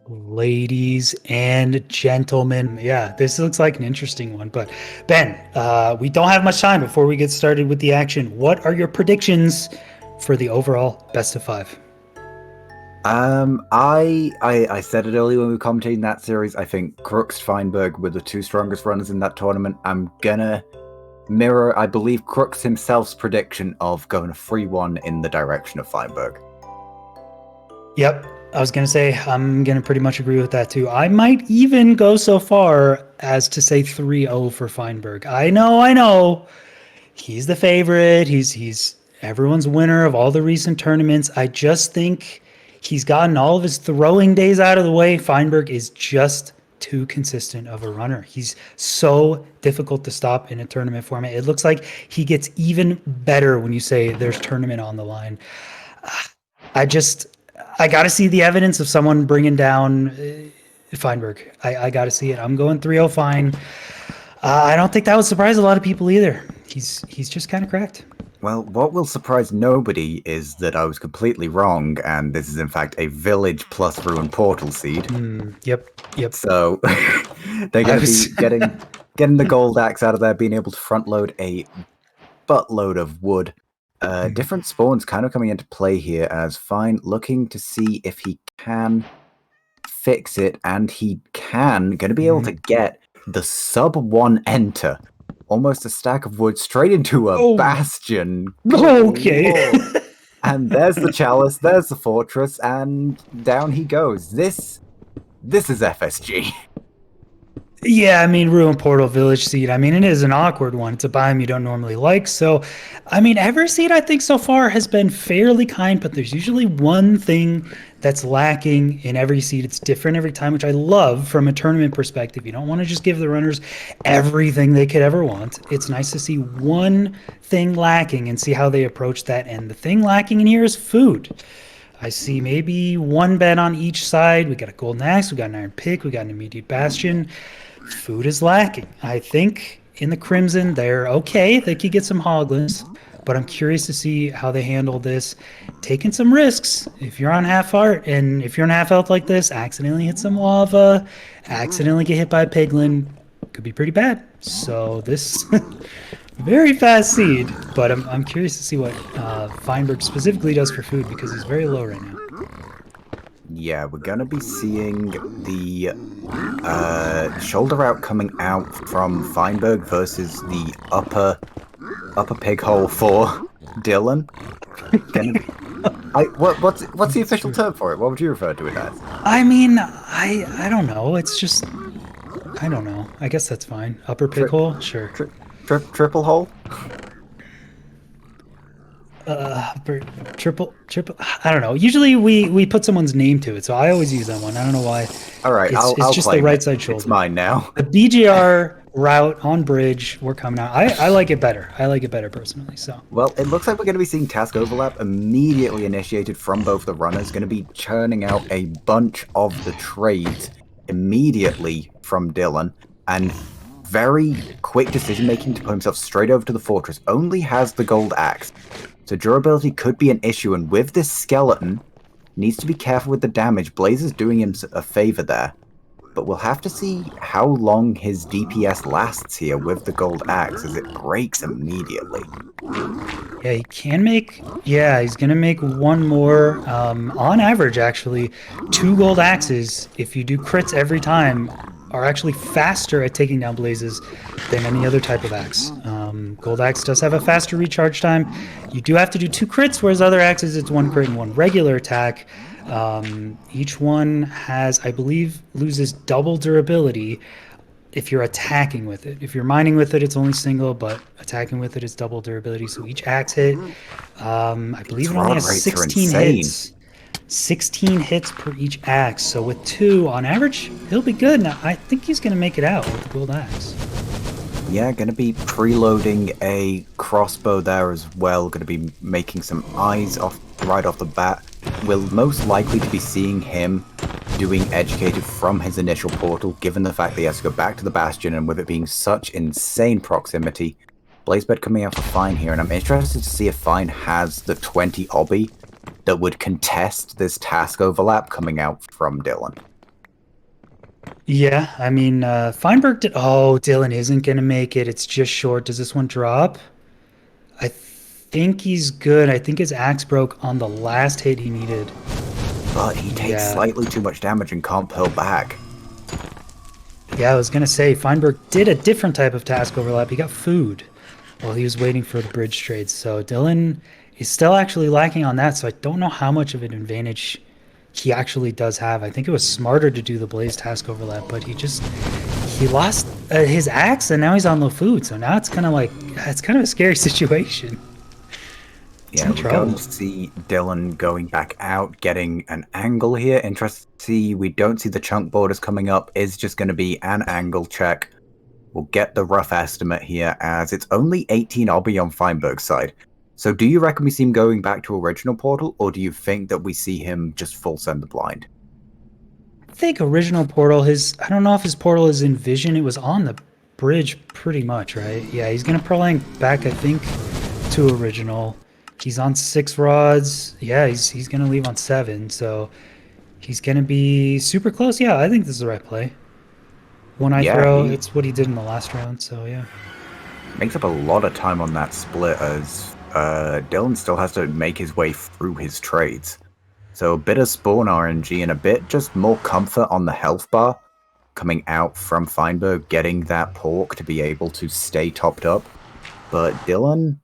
Ladies and gentlemen, yeah, this looks like an interesting one. But Ben, we don't have much time before we get started with the action. What are your predictions for the overall best of five? I said it earlier when we were commentating that series. I think Crooks Feinberg were the two strongest runners in that tournament. I'm gonna mirror, I believe, Crooks himself's prediction of going 3-1 in the direction of Feinberg. Yep, I was gonna say I'm gonna pretty much agree with that too. I might even go so far as to say 3-0 for Feinberg. I know. He's the favorite. He's everyone's winner of all the recent tournaments. I just think he's gotten all of his throwing days out of the way. Feinberg is just too consistent of a runner. He's so difficult to stop in a tournament format. It looks like he gets even better when you say there's tournament on the line. I just I got to see the evidence of someone bringing down Feinberg. I got to see it. I'm going 3-0 Fine. I don't think that would surprise a lot of people either. He's just kind of cracked. Well, what will surprise nobody is that I was completely wrong, and this is in fact a village plus ruin portal seed. Yep. So they're going to be getting the gold axe out of there, being able to front load a buttload of wood. Different spawns kind of coming into play here as Fine looking to see if he can fix it, and he can. Going to be able to get the sub 1 enter. Almost a stack of wood straight into a bastion. Okay. And there's the chalice, there's the fortress, and down he goes. This is FSG. Yeah, I mean, Ruin Portal Village Seed. I mean, it is an awkward one. It's a biome you don't normally like. So, I mean, every seed I think so far has been fairly kind, but there's usually one thing that's lacking in every seed. It's different every time, which I love from a tournament perspective. You don't want to just give the runners everything they could ever want. It's nice to see one thing lacking and see how they approach that. And the thing lacking in here is food. I see maybe one bed on each side. We got a golden axe, we got an iron pick, we got an immediate bastion. Food is lacking. I think in the Crimson, they're okay. They could get some hoglins, but I'm curious to see how they handle this. Taking some risks. If you're on half heart and if you're on half health like this, accidentally hit some lava, accidentally get hit by a piglin, could be pretty bad. So this very fast seed, but I'm curious to see what Feinberg specifically does for food because he's very low right now. Yeah, we're gonna be seeing the shoulder out coming out from Feinberg versus the upper pig hole for Dylqn. What's the official term for it? What would you refer to it as? I mean, I don't know. It's just I don't know. I guess that's fine. Upper pig hole, sure. Triple hole. Triple. I don't know. Usually we put someone's name to it, so I always use that one. I don't know why. All right, it's just the right side shoulder. It's mine now. The BGR route on bridge, we're coming out. I like it better. I like it better personally. So. Well, it looks like we're going to be seeing task overlap immediately initiated from both the runners. Going to be churning out a bunch of the trades immediately from Dylqn, and very quick decision making to put himself straight over to the fortress. Only has the gold axe. So durability could be an issue, and with this skeleton, needs to be careful with the damage. Blaze is doing him a favor there, but we'll have to see how long his DPS lasts here with the gold axe, as it breaks immediately. Yeah, he can make. Yeah, he's gonna make one more. On average, actually, 2 gold axes. If you do crits every time, are actually faster at taking down blazes than any other type of axe. Gold axe does have a faster recharge time. You do have to do 2 crits, whereas other axes it's 1 crit and 1 regular attack. Each one has, I believe, loses double durability if you're attacking with it. If you're mining with it, it's only single, but attacking with it is double durability. So each axe hit, I believe it only has 16 hits. 16 hits per each axe. So with 2 on average, he'll be good. Now, I think he's going to make it out with the gold axe. Yeah, going to be preloading a crossbow there as well. Going to be making some eyes right off the bat. We'll most likely to be seeing him doing educated from his initial portal, given the fact that he has to go back to the bastion, and with it being such insane proximity. Blazebed coming out for Fine here, and I'm interested to see if Fine has the 20 obby that would contest this task overlap coming out from Dylqn. Yeah, I mean, Feinberg did. Oh, Dylqn isn't gonna make it. It's just short. Does this one drop? I think he's good. I think his axe broke on the last hit he needed. But he takes Yeah. slightly too much damage and can't pull back. Yeah, I was gonna say Feinberg did a different type of task overlap. He got food while he was waiting for the bridge trades. So Dylqn is still actually lacking on that. So I don't know how much of an advantage he actually does have. I think it was smarter to do the blaze task overlap, but he lost his axe and now he's on low food. So now it's kind of a scary situation. He's Yeah, in we're going trouble. to see Dylqn going back out, getting an angle here. Interesting to see. We don't see the chunk borders coming up. Is just going to be an angle check. We'll get the rough estimate here as it's only 18 obby on Feinberg's side. So do you reckon we see him going back to original portal, or do you think that we see him just full send the blind? I think original portal, I don't know if his portal is in vision. It was on the bridge pretty much, right? Yeah, he's gonna prolong back, I think, to original. He's on 6 rods. Yeah, he's gonna leave on 7, so he's gonna be super close. Yeah, I think this is the right play. One eye Yeah, throw, he it's what he did in the last round, so yeah. makes up a lot of time on that split as Dylqn still has to make his way through his trades. So a bit of spawn RNG and a bit just more comfort on the health bar coming out from Feinberg, getting that pork to be able to stay topped up. But Dylqn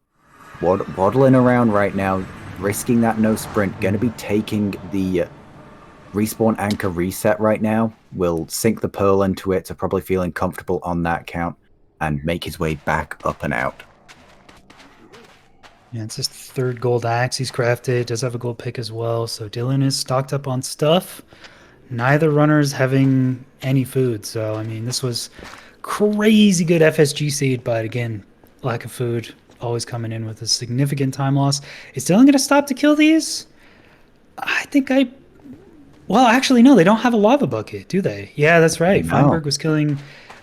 waddling around right now, risking that no sprint, going to be taking the respawn anchor reset right now. Will sink the pearl into it, so probably feeling comfortable on that count and make his way back up and out. Yeah, it's his third gold axe he's crafted. Does have a gold pick as well, so Dylqn is stocked up on stuff. Neither runner's having any food, so I mean, this was crazy good FSG seed, but again, lack of food always coming in with a significant time loss. Is Dylan going to stop to kill these? I think I. Well, actually, no, they don't have a lava bucket, do they? Yeah, that's right. Feinberg No. was killing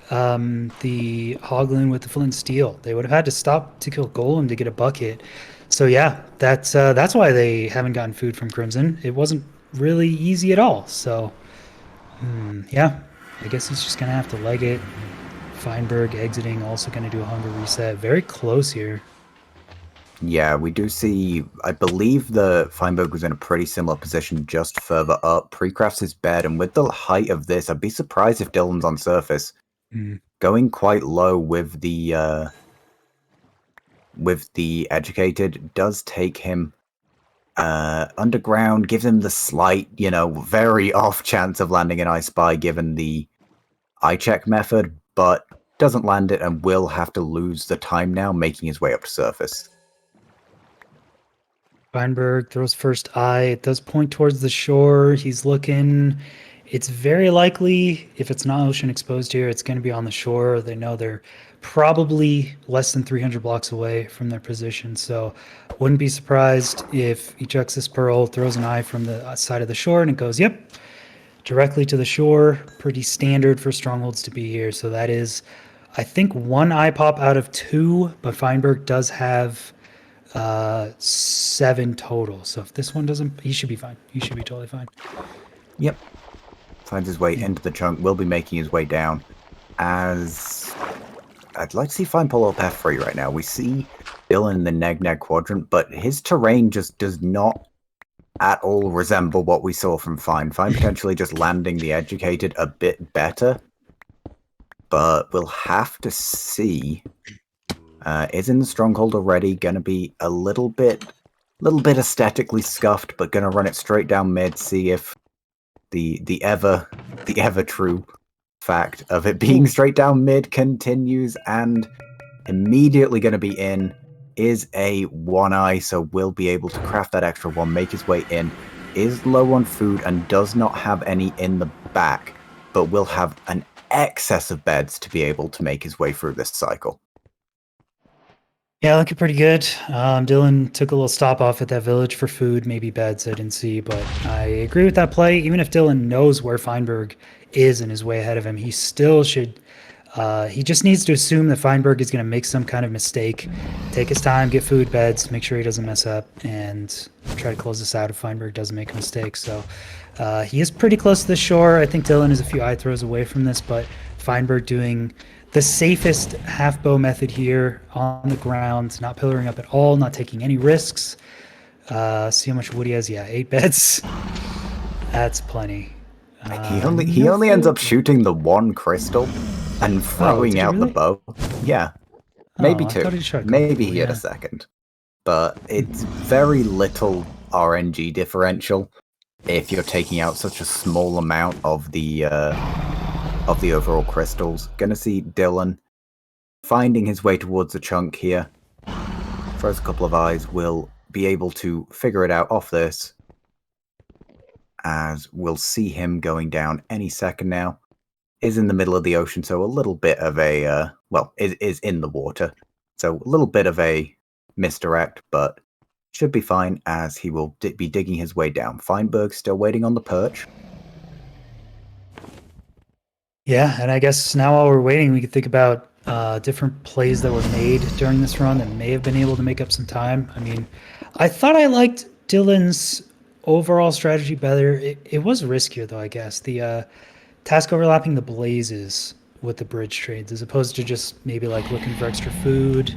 the Hoglin with the flint and steel. They would have had to stop to kill Golem to get a bucket. So yeah, that's why they haven't gotten food from Crimson. It wasn't really easy at all. So yeah, I guess he's just gonna have to leg it. Feinberg exiting, also gonna do a hunger reset. Very close here. Yeah, we do see. I believe the Feinberg was in a pretty similar position just further up. Pre-crafts his bed, and with the height of this, I'd be surprised if Dylqn's on surface. Mm. Going quite low with the educated does take him underground, gives him the slight, very off chance of landing an I Spy given the eye check method, but doesn't land it and will have to lose the time now, making his way up to surface. Feinberg throws first eye. It does point towards the shore. He's looking. It's very likely, if it's not ocean exposed here, it's going to be on the shore. They know they're probably less than 300 blocks away from their position. So wouldn't be surprised if he chucks this pearl, throws an eye from the side of the shore, and it goes, yep, directly to the shore. Pretty standard for strongholds to be here. So that is, I think, one eye pop out of 2, but Feinberg does have 7 total. So if this one doesn't, he should be fine. He should be totally fine. Yep. Finds his way into the chunk, will be making his way down. As I'd like to see Fine pull up F3 right now. We see Dylqn in the neg quadrant, but his terrain just does not at all resemble what we saw from Fine. Fine potentially just landing the educated a bit better. But we'll have to see. Is in the stronghold already, gonna be a little bit aesthetically scuffed, but gonna run it straight down mid, see if the ever true fact of it being straight down mid continues, and immediately gonna be in is a one eye, so will be able to craft that extra one, make his way in, is low on food and does not have any in the back, but will have an excess of beds to be able to make his way through this cycle. Yeah, looking pretty good. Dylqn took a little stop off at that village for food, maybe beds I didn't see, but I agree with that play. Even if Dylqn knows where Feinberg is and is way ahead of him, he still should. He just needs to assume that Feinberg is going to make some kind of mistake, take his time, get food, beds, make sure he doesn't mess up, and try to close this out if Feinberg doesn't make a mistake. So He is pretty close to the shore. I think Dylqn is a few eye throws away from this, but Feinberg doing the safest half bow method here on the ground, not pillaring up at all, not taking any risks. See how much wood he has. Yeah, 8 beds. That's plenty. He No only ends up food. shooting the one crystal and Oh, throwing did he out the really? bow. Yeah, maybe Oh, I thought two. he shot a couple Maybe people. he had a Yeah. second. But it's very little RNG differential if you're taking out such a small amount of the overall crystals. Gonna see Dylqn finding his way towards the chunk here. Throws a couple of eyes, will be able to figure it out off this, as we'll see him going down any second now. Is in the middle of the ocean, so a little bit of a well, is in the water, so a little bit of a misdirect, but should be fine as he will be digging his way down. Feinberg still waiting on the perch. Yeah, and I guess now while we're waiting, we could think about different plays that were made during this run that may have been able to make up some time. I mean, I thought I liked Dylan's overall strategy better. It was riskier though, I guess. The task overlapping the blazes with the bridge trades as opposed to just maybe like looking for extra food,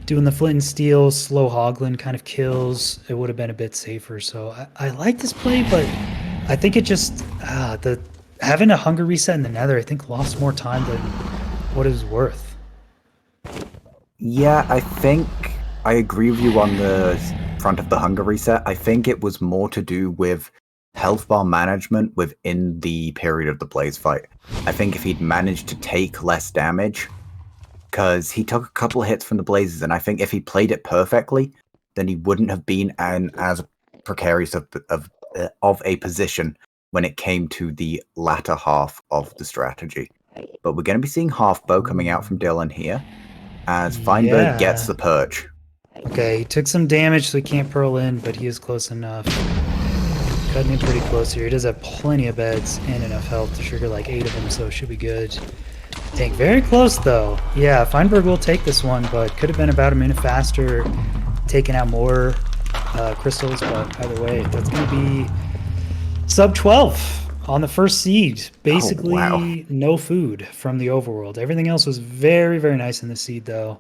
doing the flint and steel, slow hoglin kind of kills. It would have been a bit safer. So I like this play, but I think it just the having a hunger reset in the nether, I think lost more time than what it was worth. Yeah, I think I agree with you on the front of the hunger reset. I think it was more to do with health bar management within the period of the blaze fight. I think if he'd managed to take less damage, because he took a couple of hits from the blazes, and I think if he played it perfectly, then he wouldn't have been in as precarious of a position when it came to the latter half of the strategy. But we're going to be seeing half bow coming out from Dylqn here, as Feinberg gets Yeah. the perch. Okay, he took some damage, so he can't pearl in, but he is close enough. Cutting in pretty close here. He does have plenty of beds and enough health to trigger like 8 of them, so it should be good. Dang, very close though. Yeah, Feinberg will take this one, but could have been about a minute faster, taking out more crystals, but either way, that's going to be sub 12 on the first seed. Oh, wow. Basically, no food from the overworld. Everything else was very, very nice in the seed, though.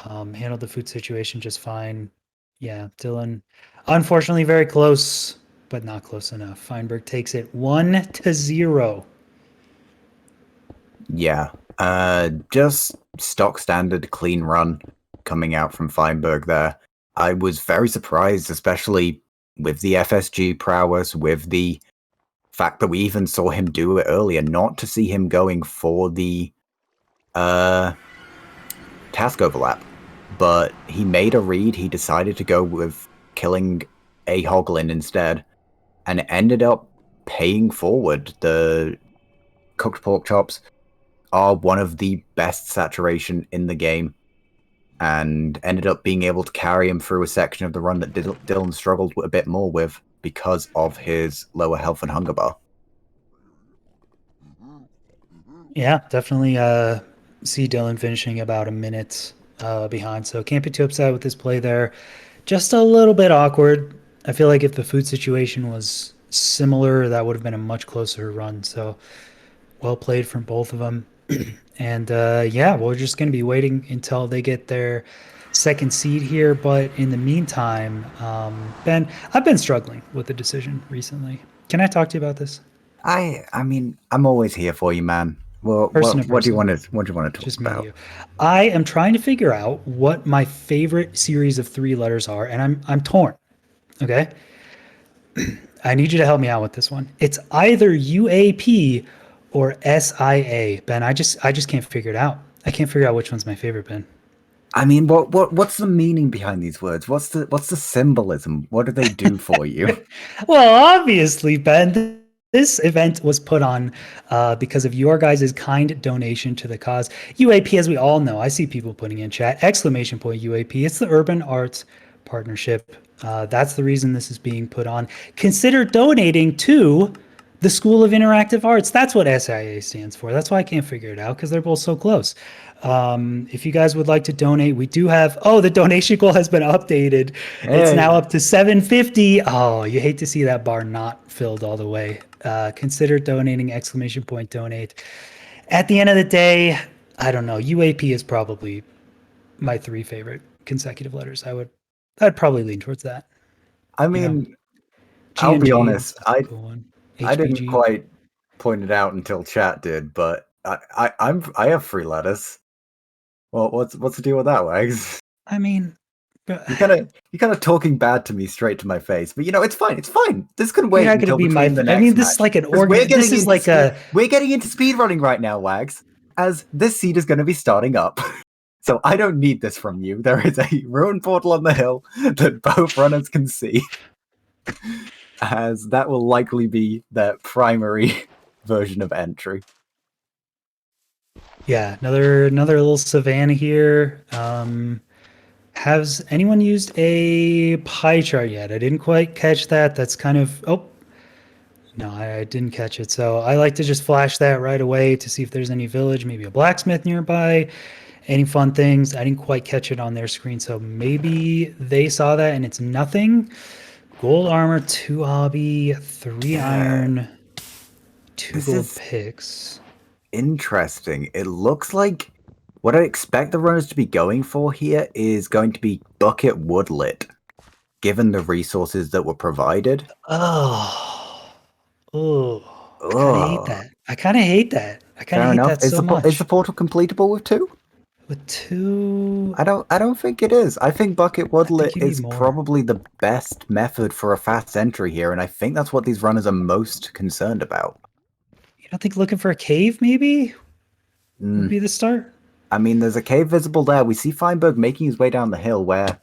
Handled the food situation just fine. Yeah, Dylqn, unfortunately, very close, but not close enough. Feinberg takes it 1-0. Yeah. Just stock standard clean run coming out from Feinberg there. I was very surprised, especially with the FSG prowess, with the fact that we even saw him do it earlier, not to see him going for the task overlap. But he made a read, he decided to go with killing a Hoglin instead, and it ended up paying forward. The cooked pork chops are one of the best saturation in the game, and ended up being able to carry him through a section of the run that Dylqn struggled a bit more with because of his lower health and hunger bar. Yeah, definitely see Dylqn finishing about a minute behind, so can't be too upset with this play there. Just a little bit awkward. I feel like if the food situation was similar, that would have been a much closer run. So well played from both of them. And yeah, we're just going to be waiting until they get their second seed here. But in the meantime, Ben, I've been struggling with the decision recently. Can I talk to you about this? I mean, I'm always here for you, man. Well, Person to what do you person, want to talk just me and about? you. I am trying to figure out what my favorite series of 3 letters are, and I'm torn. Okay, I need you to help me out with this one. It's either UAP or SIA. Ben, I just can't figure it out. I can't figure out which one's my favorite, Ben. I mean, what's the meaning behind these words? What's the symbolism? What do they do for you? Well, obviously, Ben, this event was put on because of your guys' kind donation to the cause. UAP, as we all know, I see people putting in chat, exclamation point UAP. It's the Urban Arts Partnership. That's the reason this is being put on. Consider donating to The School of Interactive Arts. That's what SIA stands for. That's why I can't figure it out because they're both so close. If you guys would like to donate, we do have. Oh, the donation goal has been updated. It's now Hey, up to 750. Oh, you hate to see that bar not filled all the way. Consider donating! Exclamation point donate. At the end of the day, I don't know. UAP is probably my three favorite consecutive letters. I'd probably lean towards that. I You know, mean, I'll be GNG honest. is a cool one. I didn't HBG. quite point it out until chat did, but I have three letters. Well, what's the deal with that, Wags? I mean, You're kind of talking bad to me straight to my face, but you know it's fine. It's fine. This can you're wait not going to until be my. between the I next mean, this is match like an because organ. This is like a. we're getting into speed running right now, Wags. As this seed is going to be starting up, so I don't need this from you. There is a ruin portal on the hill that both runners can see, as that will likely be their primary version of entry. Yeah, another little savannah here. Has anyone used a pie chart yet? I didn't quite catch that. That's kind of. Oh, no, I didn't catch it. So I like to just flash that right away to see if there's any village, maybe a blacksmith nearby, any fun things. I didn't quite catch it on their screen, so maybe they saw that and it's nothing. Gold armor, 2 hobby, 3 iron, 2 This gold is picks. interesting. It looks like what I expect the runners to be going for here is going to be bucket woodlit, given the resources that were provided. Oh, oh, I kind of hate Ugh. that. I kind of hate that. I kind of Fair hate enough. that so Is the much. portal completable with two? With 2, I don't think it is. I think bucket I think woodlit you need is more. probably the best method for a fast entry here, and I think that's what these runners are most concerned about. You don't think looking for a cave maybe would Mm. be the start? I mean, there's a cave visible there. We see Feinberg making his way down the hill where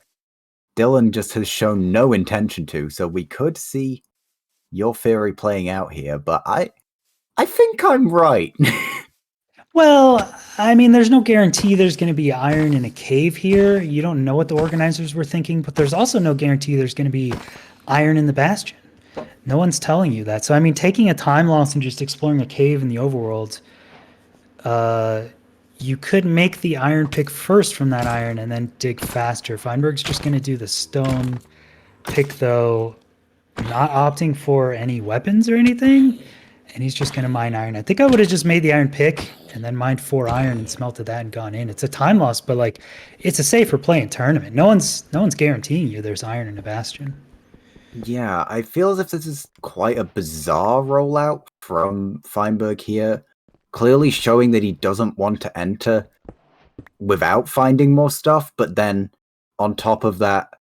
Dylqn just has shown no intention to, so we could see your theory playing out here, but I think I'm right. Well, I mean, there's no guarantee there's going to be iron in a cave here. You don't know what the organizers were thinking, but there's also no guarantee there's going to be iron in the bastion. No one's telling you that. So, I mean, taking a time loss and just exploring a cave in the overworld, you could make the iron pick first from that iron and then dig faster. Feinberg's just going to do the stone pick, though, not opting for any weapons or anything. And he's just going to mine iron. I think I would have just made the iron pick and then mined 4 iron and smelted that and gone in. It's a time loss, but like it's a safer play in tournament. No one's guaranteeing you there's iron in a bastion. Yeah, I feel as if this is quite a bizarre rollout from Feinberg here, clearly showing that he doesn't want to enter without finding more stuff, but then on top of that,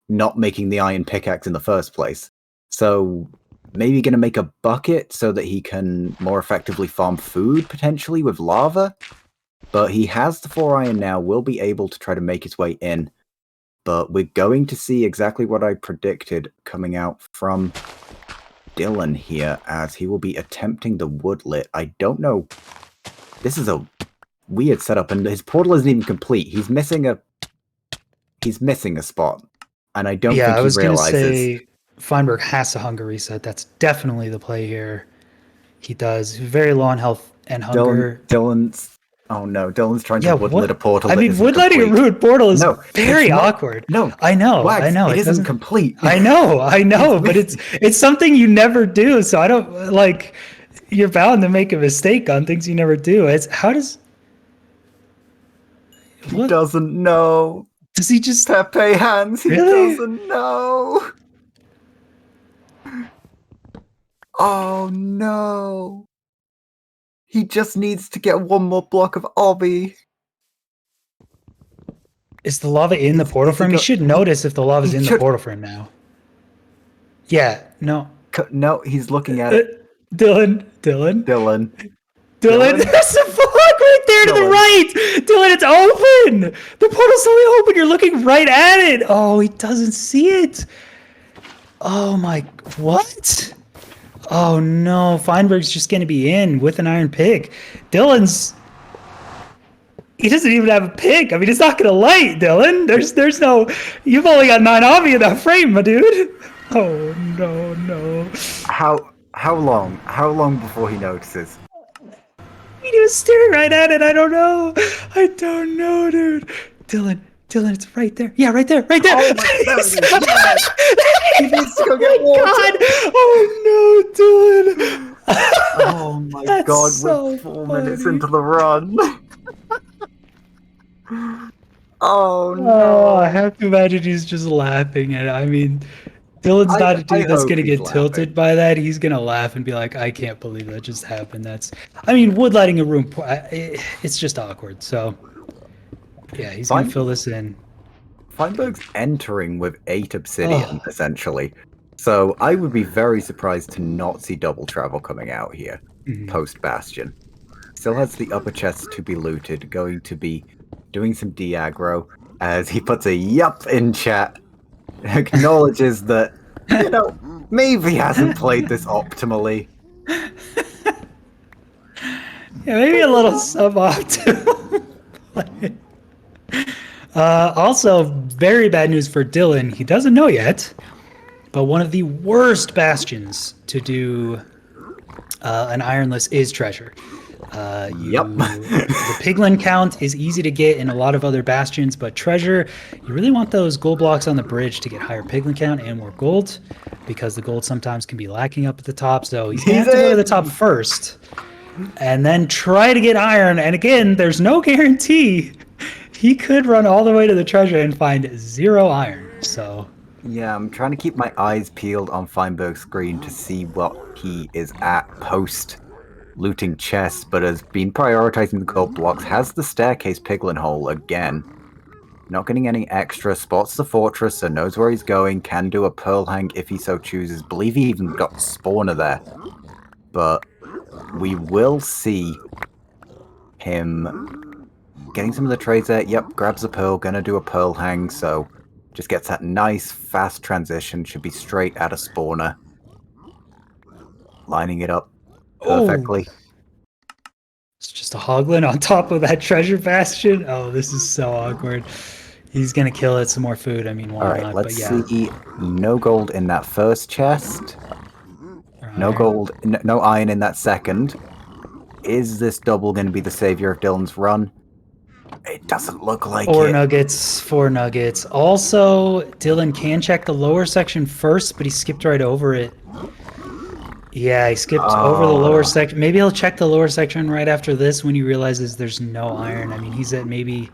not making the iron pickaxe in the first place. So maybe going to make a bucket so that he can more effectively farm food potentially with lava. But he has the 4 iron now, will be able to try to make his way in. But we're going to see exactly what I predicted coming out from Dylqn here, as he will be attempting the woodlit. I don't know. This is a weird setup, and his portal isn't even complete. He's missing a spot, and I don't Yeah, think I he was gonna realizes. say Feinberg has a hunger reset. That's definitely the play here. He does. Very low on health and hunger. Dylqn's. Oh no, Dylqn's trying to Yeah, woodlit a what? portal I that mean, isn't woodlighting a complete. ruined portal is No, it's very not. awkward. No, I know, I Wags, know. it It isn't doesn't. complete. I know, but it's something you never do. So I don't like. You're bound to make a mistake on things you never do. It's how does He what doesn't know. does he just Pepe hands, he really? doesn't know. Oh no. He just needs to get one more block of obby. Is the lava in the portal Is for he him? He should notice if the lava's he in the should. portal for him now. Yeah, no. No, he's looking at it. Dylqn. Dylqn. Dylan, there's a block right there to the Dylan. right. Dylan, it's open. The portal's only open. You're looking right at it. Oh, he doesn't see it. Oh my, what? Oh no, Feinberg's just gonna be in with an iron pick. He doesn't even have a pick. I mean, it's not gonna light, Dylqn. There's no. You've only got 9 obby in that frame, my dude. Oh no. How How long? How long before he notices? He was staring right at it. I don't know. I don't know, dude. Dylan, Dylan, it's right there. Yeah, right there, right there. Oh my! There it is. Yeah. He needs to go get Oh water. my god! Oh no, Oh Dylan! my That's god! We're so 4 minutes funny. into the run. Oh Oh, I no! have to imagine he's just laughing at it. I mean, Dylan's I not a I dude that's hope gonna he's get laughing. tilted by that. He's gonna laugh and be like, "I can't believe that just happened." I mean, wood lighting a room, it's just awkward. So, yeah, he's gonna Fein, fill this in. Feinberg's entering with 8 obsidian Oh, essentially, so I would be very surprised to not see double travel coming out here mhm. post Bastion. Still has the upper chest to be looted. Going to be doing some de-aggro as he puts a yup in chat. Acknowledges that, maybe he hasn't played this optimally. Yeah, maybe a little suboptimal. Also, very bad news for Dylan. He doesn't know yet, but one of the worst bastions to do an ironless is treasure. Yep. The piglin count is easy to get in a lot of other bastions, but treasure, you really want those gold blocks on the bridge to get higher piglin count and more gold, because the gold sometimes can be lacking up at the top. So he's gonna He's have to go to the top in! first, and then try to get iron. And again, there's no guarantee. He could run all the way to the treasure and find 0 iron. So Yeah, I'm trying to keep my eyes peeled on Feinberg's screen to see what he is at post looting chests, but has been prioritizing the gold blocks, has the staircase piglin hole again. Not getting any extra, spots the fortress, so knows where he's going, can do a pearl hang if he so chooses. Believe he even got the spawner there. But we will see him getting some of the trades there. Yep, grabs a pearl, gonna do a pearl hang, so just gets that nice fast transition, should be straight out of spawner. Lining it up oh, perfectly. it's just a hoglin on top of that treasure bastion. Oh, this is so awkward. He's gonna kill it. Some more food. I mean, why Alright, not? But let's yeah, see. No gold in that first chest. or No iron. gold, no iron in that second. Is this double going to be the savior of Dylan's run? It doesn't look like 4 it. nuggets. 4 nuggets. Also, Dylan can check the lower section first, but he skipped right over it. Yeah, he skipped over the lower Oh, section. Maybe he'll check the lower section right after this when he realizes there's no iron. I mean, he's at maybe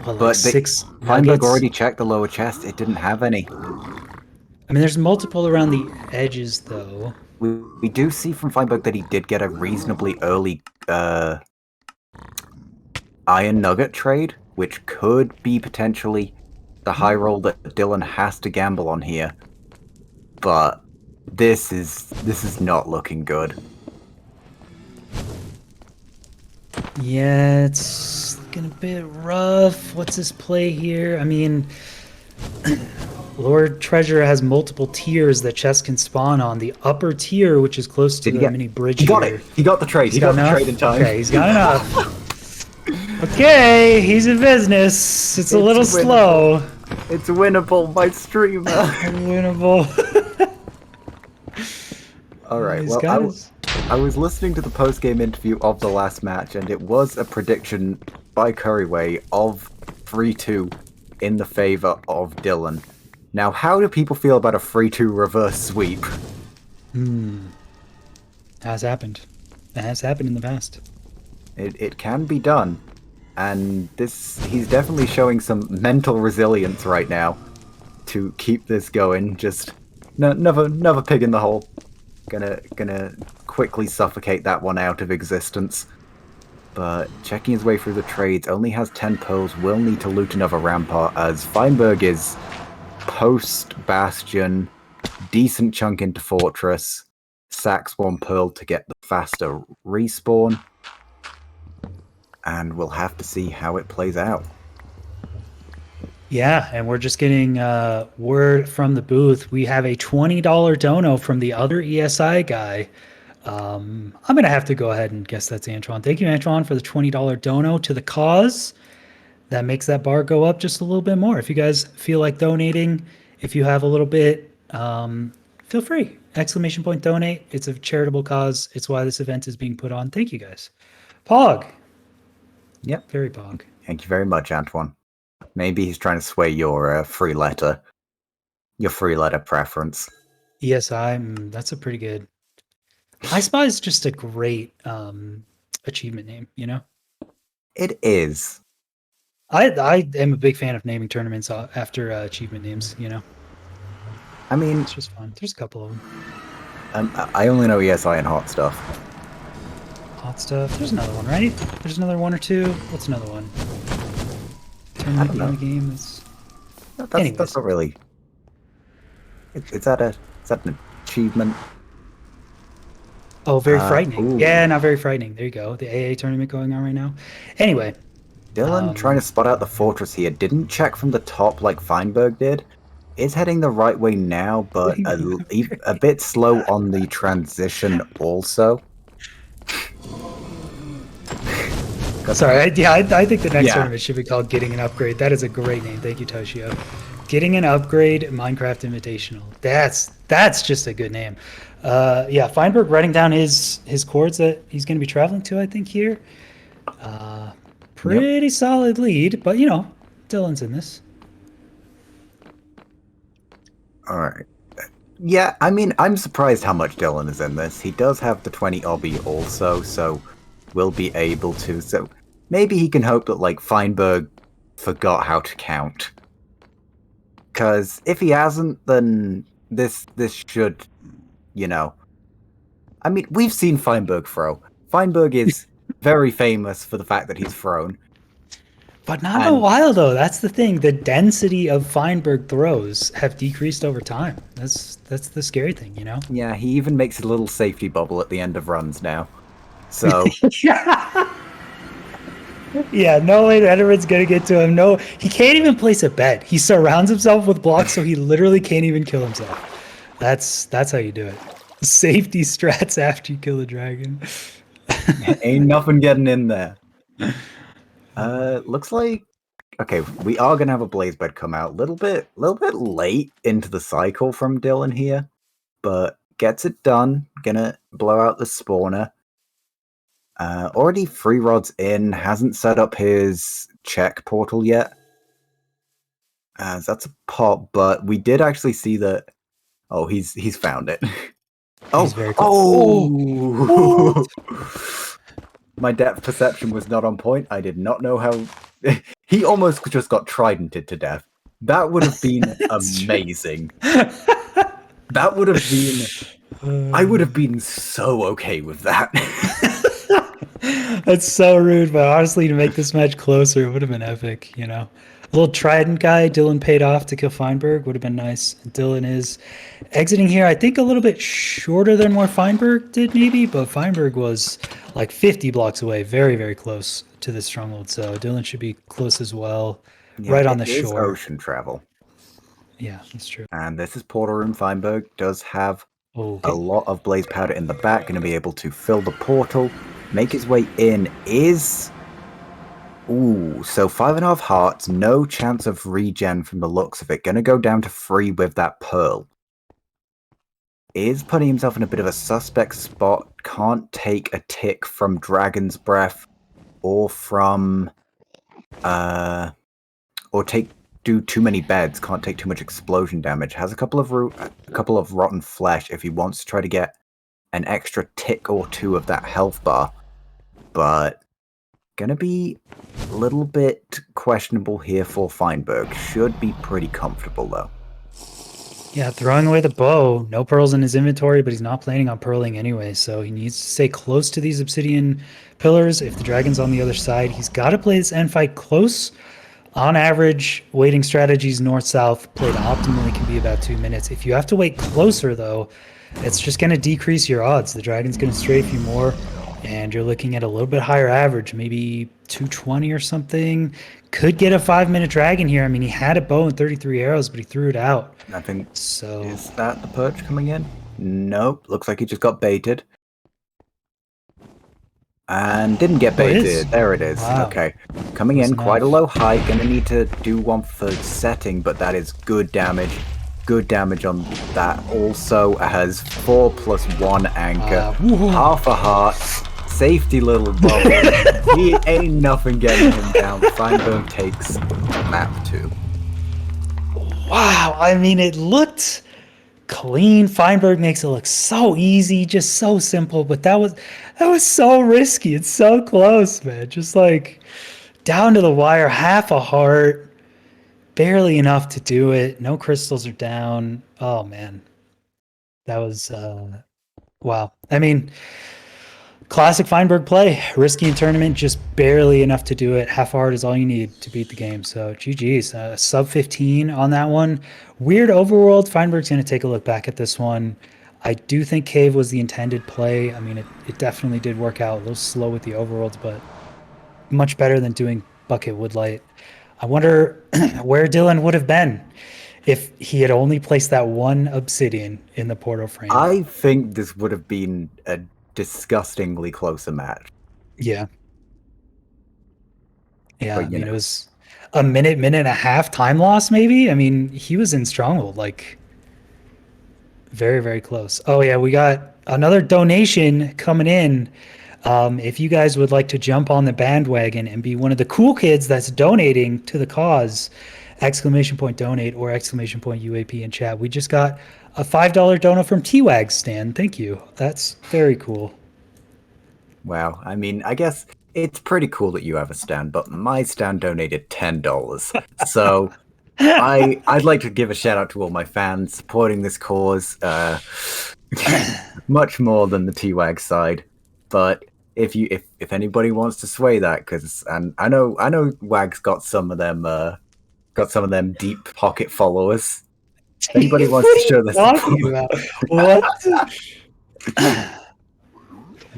what, like but 6 Feinberg nuggets. already checked the lower chest. It didn't have any. I mean, there's multiple around the edges, though. We do see from Feinberg that he did get a reasonably early iron nugget trade, which could be potentially the high roll that Dylan has to gamble on here. But this is not looking good. Yeah, it's looking a bit rough. What's his play here? I mean, Lord Treasure has multiple tiers that chests can spawn on. The upper tier, which is close to Did he the get? mini bridge He got here. it. He got the trade. He's He got got the enough? trade in time. Okay, he's got enough. Okay, he's in business. It's a little winnable. slow. It's winnable, my streamer. Winnable. All right. He's Well, got his... I was listening to the post-game interview of the last match, and it was a prediction by Curryway of 3-2 in the favor of Dylan. Now, how do people feel about a 3-2 reverse sweep? Has happened. It has happened in the past. It can be done, and he's definitely showing some mental resilience right now to keep this going. Just another pig in the hole. Gonna quickly suffocate that one out of existence. But checking his way through the trades, only has 10 pearls, will need to loot another rampart as Feinberg is post-Bastion, decent chunk into Fortress, sacks 1 pearl to get the faster respawn, and we'll have to see how it plays out. Yeah, and we're just getting word from the booth. We have a $20 dono from the other ESI guy. I'm going to have to go ahead and guess that's Antoine. Thank you, Antoine, for the $20 dono to the cause. That makes that bar go up just a little bit more. If you guys feel like donating, if you have a little bit, feel free. Exclamation point donate. It's a charitable cause. It's why this event is being put on. Thank you guys. Pog. Yep. Very pog. Thank you very much, Antoine. Maybe he's trying to sway your your free letter preference. ESI. That's a pretty good. I Spy is just a great achievement name. You know. It is. I am a big fan of naming tournaments after achievement names. You know. I mean, It's just fun. There's a couple of them. I only know ESI and hot stuff. Hot stuff. There's another one, right? There's another one or two. What's another one? Tournament the only game that's. That's not really. Is that an achievement? Oh, very frightening. Ooh. Yeah, not very frightening. There you go. The AA tournament going on right now. Anyway. Dylqn trying to spot out the fortress here. Didn't check from the top like Feinberg did. Is heading the right way now, but a bit slow on the transition also. Sorry, I think the next tournament should be called Getting an Upgrade. That is a great name. Thank you, Toshio. Getting an Upgrade Minecraft Invitational. That's just a good name. Yeah, Feinberg writing down his chords that he's going to be traveling to, I think, here. Pretty solid lead, but, you know, Dylqn's in this. All right. Yeah, I mean, I'm surprised how much Dylqn is in this. He does have the 20 obby also, so we'll be able to. So maybe he can hope that, like, Feinberg forgot how to count. Because if he hasn't, then this should, you know. I mean, we've seen Feinberg throw. Feinberg is very famous for the fact that he's thrown. But not in a while, though. That's the thing. The density of Feinberg throws have decreased over time. That's the scary thing, you know? Yeah, he even makes a little safety bubble at the end of runs now. So... Yeah, no way Ederman's going to get to him. No, he can't even place a bet. He surrounds himself with blocks, so he literally can't even kill himself. That's how you do it. Safety strats after you kill a dragon. Ain't nothing getting in there. Looks like okay, we are gonna have a blaze bed come out. Little bit late into the cycle from Dylqn here, but gets it done. Gonna blow out the spawner. Already 3 rods in, hasn't set up his check portal yet. That's a pop, but we did actually see that. Oh, he's found it. He's very cool. My depth perception was not on point. I did not know how. He almost just got tridented to death. That would have been amazing. That would have been. I would have been so okay with that. That's so rude, but honestly, to make this match closer, it would have been epic, you know? A little trident guy, Dylqn paid off to kill Feinberg, would have been nice. Dylqn is exiting here, I think a little bit shorter than where Feinberg did, maybe, but Feinberg was like 50 blocks away, very, very close to the stronghold, so Dylqn should be close as well, Yeah, right on the it is shore. ocean travel. Yeah, that's true. And this is portal room. Feinberg does have Okay. a lot of blaze powder in the back, going to be able to fill the portal, make his way in. Is ooh, so 5.5 hearts, no chance of regen from the looks of it. Going to go down to 3 with that pearl. Is putting himself in a bit of a suspect spot. Can't take a tick from Dragon's Breath or from do too many beds. Can't take too much explosion damage. Has a couple of rotten flesh if he wants to try to get an extra tick or 2 of that health bar, but gonna be a little bit questionable here for Feinberg. Should be pretty comfortable though. Yeah, throwing away the bow. No pearls in his inventory, but he's not planning on pearling anyway, so he needs to stay close to these obsidian pillars. If the dragon's on the other side, he's got to play this end fight close. On average, waiting strategies north-south played optimally can be about 2 minutes. If you have to wait closer, though, it's just going to decrease your odds. The dragon's going to strafe you more, and you're looking at a little bit higher average, maybe 220 or something. Could get a 5-minute dragon here. I mean, he had a bow and 33 arrows, but he threw it out. I think so. Is that the perch coming in? Nope. Looks like he just got baited. And didn't get baited. There it is. Wow. Okay. Coming in, quite a low height. Gonna need to do one for setting, but that is good damage. good damage on that. Also has 4+1 anchor, Woohoo. half a heart, safety little bubble. He ain't nothing getting him down. Feinberg takes map 2. Wow. I mean, it looked clean. Feinberg makes it look so easy, just so simple, but that was so risky. It's so close, man. Just like down to the wire, half a heart, barely enough to do it. No crystals are down. Oh man. That was wow. I mean, classic Feinberg play. Risky in tournament, just barely enough to do it. Half hard is all you need to beat the game. So GG's. Sub 15 on that one. Weird overworld. Feinberg's going to take a look back at this one. I do think Cave was the intended play. I mean, it definitely did work out. A little slow with the overworlds, but much better than doing Bucket Woodlight. I wonder where Dylqn would have been if he had only placed that one obsidian in the portal frame. I think this would have been a disgustingly closer match. Yeah. Yeah, But, I mean, it was a minute, minute and a half time loss, maybe. I mean, he was in Stronghold, like very, very close. Oh, yeah, we got another donation coming in. If you guys would like to jump on the bandwagon and be one of the cool kids that's donating to the cause, exclamation point donate or exclamation point UAP in chat. We just got a $5 dono from T-Wag Stan. Thank you. That's very cool. wow, I mean, I guess it's pretty cool that you have a stand, but my stand donated $10. So I'd like to give a shout out to all my fans supporting this cause, much more than the T-Wag side. But if anybody wants to sway that, because and I know Wag's got some of them deep pocket followers. If anybody wants to show their Talking support, about what?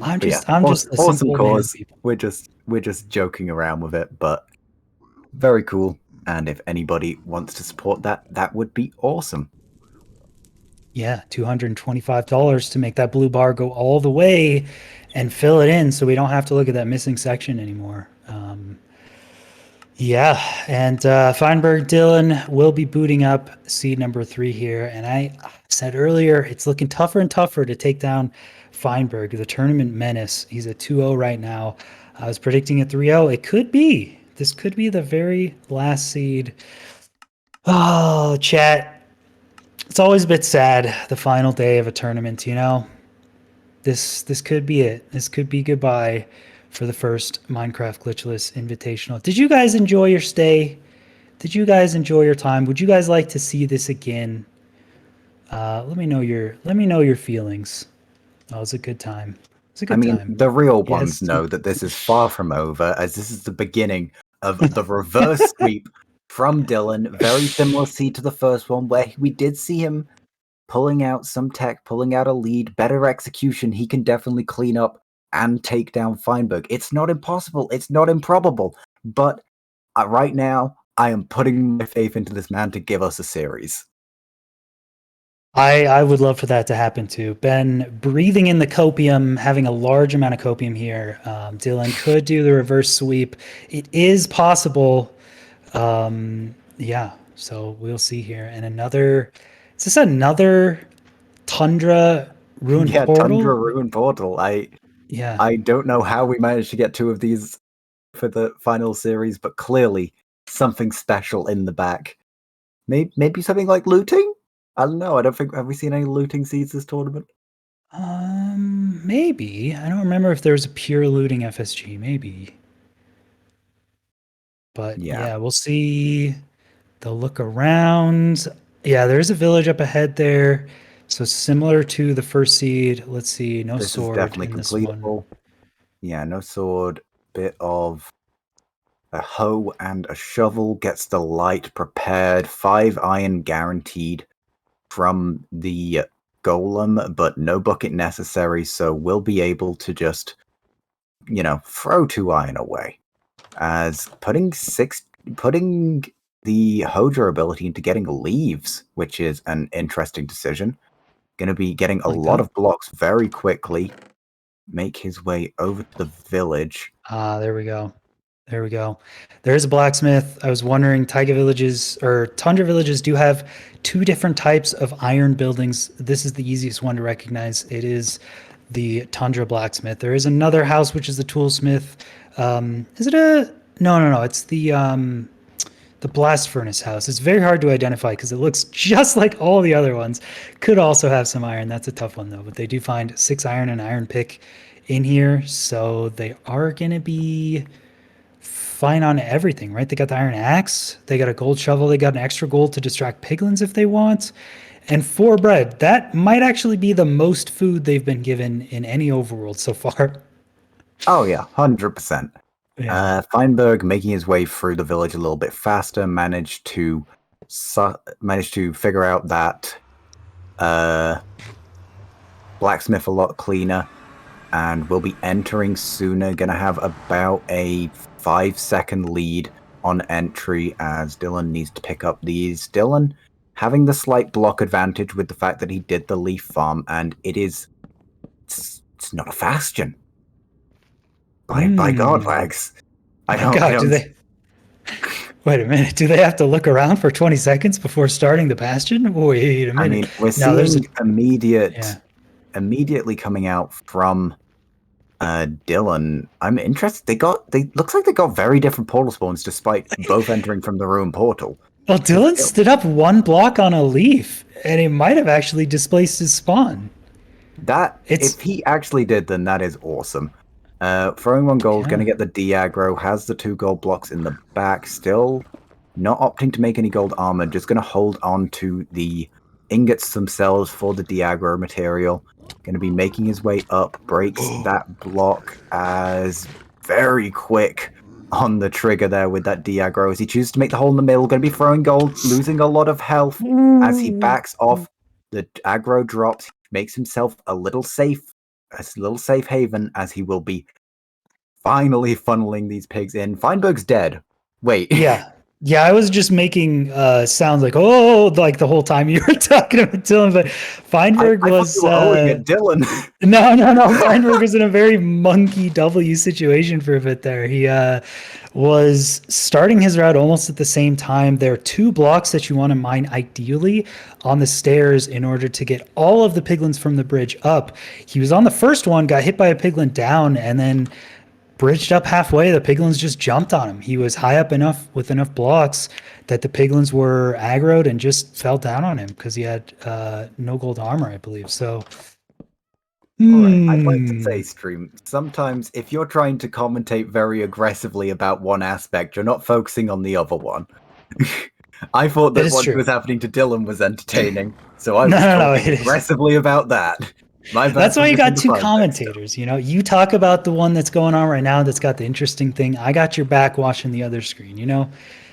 I'm but yeah, just a awesome simple man, cause. people. We're just joking around with it, but very cool. And if anybody wants to support that, that would be awesome. Yeah, $225 to make that blue bar go all the way and fill it in so we don't have to look at that missing section anymore. Yeah, and Feinberg Dylqn will be booting up seed number 3 here. And I said earlier, it's looking tougher and tougher to take down Feinberg, the tournament menace. He's a 2-0 right now. I was predicting a 3-0. It could be. This could be the very last seed. Oh, chat. It's always a bit sad, the final day of a tournament, you know? This could be it. This could be goodbye for the first Minecraft Glitchless Invitational. Did you guys enjoy your stay? Did you guys enjoy your time? Would you guys like to see this again? Let me know your feelings. Oh, it was a good time. It's a I good mean, time. the real Yes. ones know that this is far from over, as this is the beginning of the reverse sweep from Dylqn. Very similar seed to the first one, where we did see him pulling out some tech, pulling out a lead, better execution. He can definitely clean up and take down Feinberg. It's not impossible. It's not improbable. But right now, I am putting my faith into this man to give us a series. I would love for that to happen too. Ben breathing in the copium, having a large amount of copium here. Dylqn could do the reverse sweep. It is possible. Yeah, so we'll see here. And is this another Tundra Ruin Yeah, Tundra Portal? Ruin Portal. Yeah. I don't know how we managed to get 2 of these for the final series, but clearly something special in the back. Maybe something like looting? I don't know. I don't think have we seen any looting seeds this tournament? Maybe. I don't remember if there was a pure looting FSG. Maybe. But Yeah. yeah, we'll see. They'll look around. Yeah, there's a village up ahead there. So similar to the first seed. Let's see. No This is sword definitely in this one. completable. Yeah, no sword. Bit of a hoe and a shovel gets the light prepared. 5 iron guaranteed from the golem, but no bucket necessary, so we'll be able to just, throw 2 iron away. As putting the hoe durability into getting leaves, which is an interesting decision. Going to be getting a Like lot that. of blocks very quickly. Make his way over to the village. Ah, there we go. There we go. There is a blacksmith. I was wondering, taiga villages or tundra villages do have two different types of iron buildings. This is the easiest one to recognize. It is the tundra blacksmith. There is another house which is the toolsmith. Is it a no, no, no? It's the blast furnace house. It's very hard to identify because it looks just like all the other ones. Could also have some iron. That's a tough one though. But they do find 6 iron and iron pick in here, so they are gonna be fine on everything, right? They got the iron axe, they got a gold shovel, they got an extra gold to distract piglins if they want, and 4 bread. That might actually be the most food they've been given in any overworld so far. Oh yeah, 100%. Yeah. Feinberg, making his way through the village a little bit faster, managed to figure out that blacksmith a lot cleaner, and will be entering sooner. Gonna have about a 5-second lead on entry as Dylqn needs to pick up these. Dylqn having the slight block advantage with the fact that he did the leaf farm, and it's not a bastion. By God, Wags. I God, do don't. they? Wait a minute. Do they have to look around for 20 seconds before starting the bastion? Wait a minute. I mean, we're No, there's seeing yeah. immediately coming out from Dylqn. I'm interested. They looks like they got very different portal spawns despite both entering from the ruin portal. Well, Dylqn stood up 1 block on a leaf, and it might have actually displaced his spawn. If he actually did, then that is awesome. Throwing 1 gold, Yeah. going to get the D-aggro, has the 2 gold blocks in the back, still not opting to make any gold armor, just going to hold on to the ingots themselves for the D-aggro material. Going to be making his way up, breaks that block as very quick on the trigger there with that D-aggro as he chooses to make the hole in the middle, going to be throwing gold, losing a lot of health as he backs off. The aggro drops, makes himself a little safe haven as he will be finally funneling these pigs in. Feinberg's dead. Wait. Yeah. Yeah, I was just making sounds like, oh, like the whole time you were talking about Dylqn, but Feinberg I was. thought you were owing it, Dylqn. No. Feinberg was in a very monkey W situation for a bit there. He was starting his route almost at the same time. There are 2 blocks that you want to mine ideally on the stairs in order to get all of the piglins from the bridge up. He was on the first one, got hit by a piglin down, and then bridged up halfway. The piglins just jumped on him. He was high up enough with enough blocks that the piglins were aggroed and just fell down on him because he had no gold armor, I believe. So, Alright, I'd like to say, Stream, sometimes if you're trying to commentate very aggressively about one aspect, you're not focusing on the other one. I thought that what was happening to Dylqn was entertaining, so I was talking aggressively about that. That's why you got 2 commentators, you know? You talk about the one that's going on right now that's got the interesting thing. I got your back watching the other screen, you know?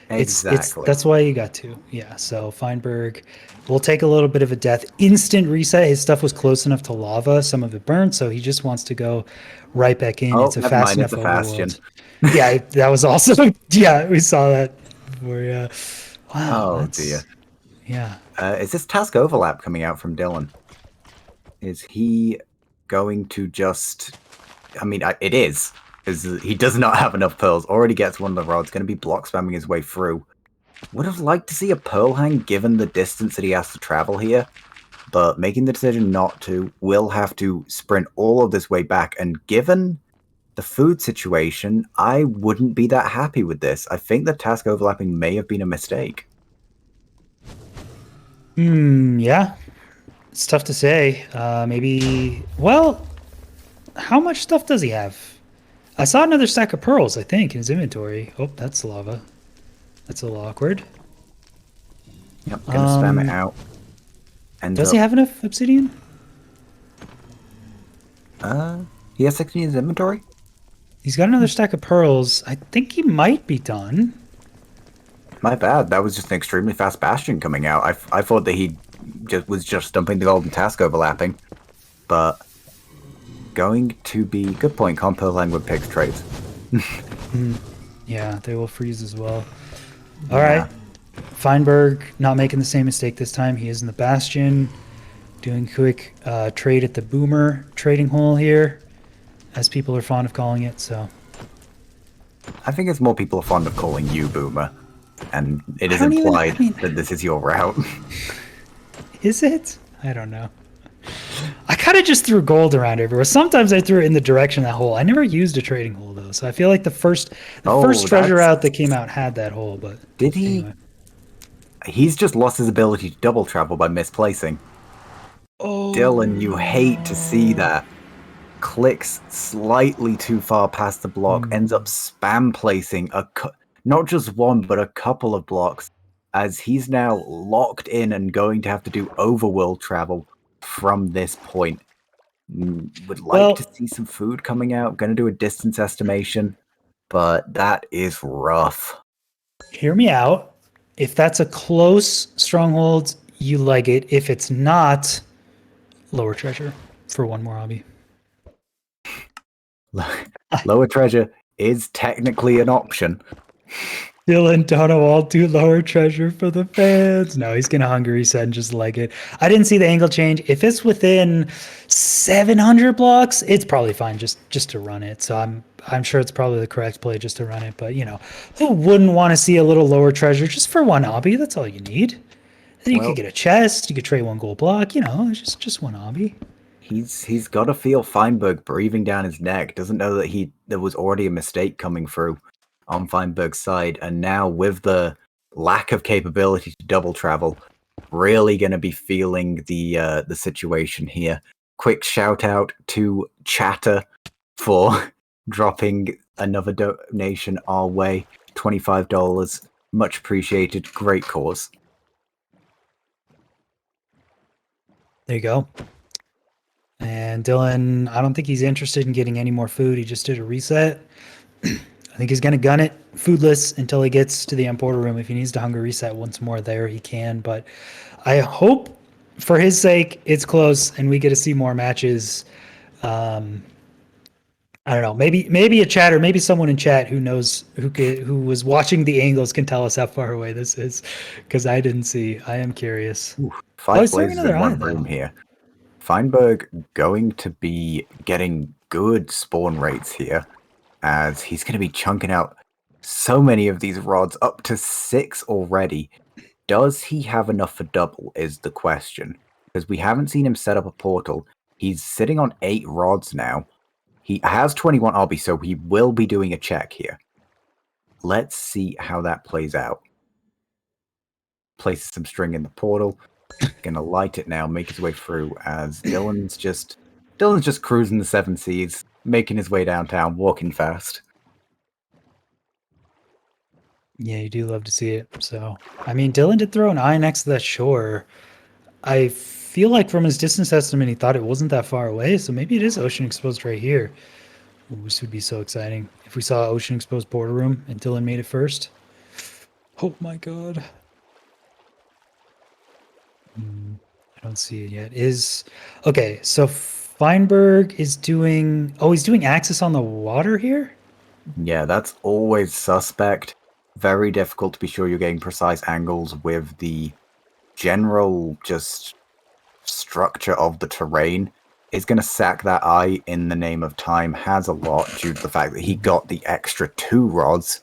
Exactly. That's why you got 2. Yeah, so Feinberg will take a little bit of a death. Instant reset. His stuff was close enough to lava. Some of it burned, so he just wants to go right back in. Oh, it's a fast enough overworld. Yeah, that was also... Yeah, we saw that before, yeah. Wow. Oh, dear. Yeah. Is this task overlap coming out from Dylqn? Is he going to just... I mean, it is. He does not have enough pearls. Already gets one of the rods. Going to be block spamming his way through. Would have liked to see a pearl hang given the distance that he has to travel here. But making the decision not to, will have to sprint all of this way back. And given the food situation, I wouldn't be that happy with this. I think the task overlapping may have been a mistake. Yeah. It's tough to say. Maybe... Well, how much stuff does he have? I saw another stack of pearls, I think, in his inventory. Oh, that's lava. That's a little awkward. Yep, gonna spam it out. Does he have enough obsidian? He has 16 in his inventory? He's got another stack of pearls. I think he might be done. My bad. That was just an extremely fast bastion coming out. I thought that he was just dumping the golden task overlapping. But going to be... Good point. Can't pearl hang with pigs trades. Yeah, they will freeze as well. All right. Feinberg not making the same mistake this time. He is in the bastion. Doing quick trade at the boomer trading hole here, as people are fond of calling it. So I think it's more people are fond of calling you Boomer, and it I is don't even, implied that this is your route. is it? I don't know. I kind of just threw gold around everywhere. Sometimes I threw it in the direction of that hole. I never used a trading hole though, so I feel like the first Oh, treasure that's... out that came out had that hole. But Did he? anyway. He's just lost his ability to double travel by misplacing. Oh Dylqn, you hate to see no. that. Clicks slightly too far past the block, ends up spam placing not just one, but a couple of blocks, as he's now locked in and going to have to do overworld travel from this point. Would like to Well, see some food coming out, gonna do a distance estimation, but that is rough. hear me out. If that's a close stronghold, you like it. If it's not, lower treasure for one more hobby. Lower treasure is technically an option. Dylan Donowald do lower treasure for the fans. No, he's gonna hunger reset and just leg it. I didn't see the angle change. If it's within 700 blocks, it's probably fine just to run it. So I'm sure it's probably the correct play just to run it. But who wouldn't want to see a little lower treasure just for one hobby? That's all you need. Then you could Well, get a chest. You could trade one gold block. Just one hobby. he's got to feel Feinberg breathing down his neck. Doesn't know that there was already a mistake coming through on Feinberg's side, and now with the lack of capability to double travel, really going to be feeling the situation here. Quick shout out to Chatter for dropping another donation our way, $25. Much appreciated. Great cause. There you go. And Dylan, I don't think he's interested in getting any more food. He just did a reset. I think he's going to gun it foodless until he gets to the importer room. If he needs to hunger reset once more there, he can. But I hope for his sake it's close and we get to see more matches. I don't know. Maybe a chatter, maybe someone in chat who knows who was watching the angles can tell us how far away this is, because I didn't see. I am curious. Ooh, Oh, five he's throwing blazes another in eye one room though. here. Feinberg going to be getting good spawn rates here, as he's going to be chunking out so many of these rods, up to 6 already. Does he have enough for double is the question, because we haven't seen him set up a portal. He's sitting on 8 rods now. He has 21 obby, so he will be doing a check here. Let's see how that plays out. Places some string in the portal. Gonna light it now, make his way through as Dylan's just cruising the 7 seas, making his way downtown, walking fast. Yeah, you do love to see it. So, I mean, Dylan did throw an eye next to that shore. I feel like from his distance estimate, he thought it wasn't that far away. So maybe it is ocean exposed right here. Ooh, this would be so exciting if we saw ocean exposed border room and Dylan made it first. Oh my god. I don't see it yet. Okay, so Feinberg is doing. Oh, he's doing Axis on the water here? Yeah, that's always suspect. Very difficult to be sure you're getting precise angles with the general just structure of the terrain. Is going to sack that eye in the name of time. Has a lot due to the fact that he got the extra 2 rods,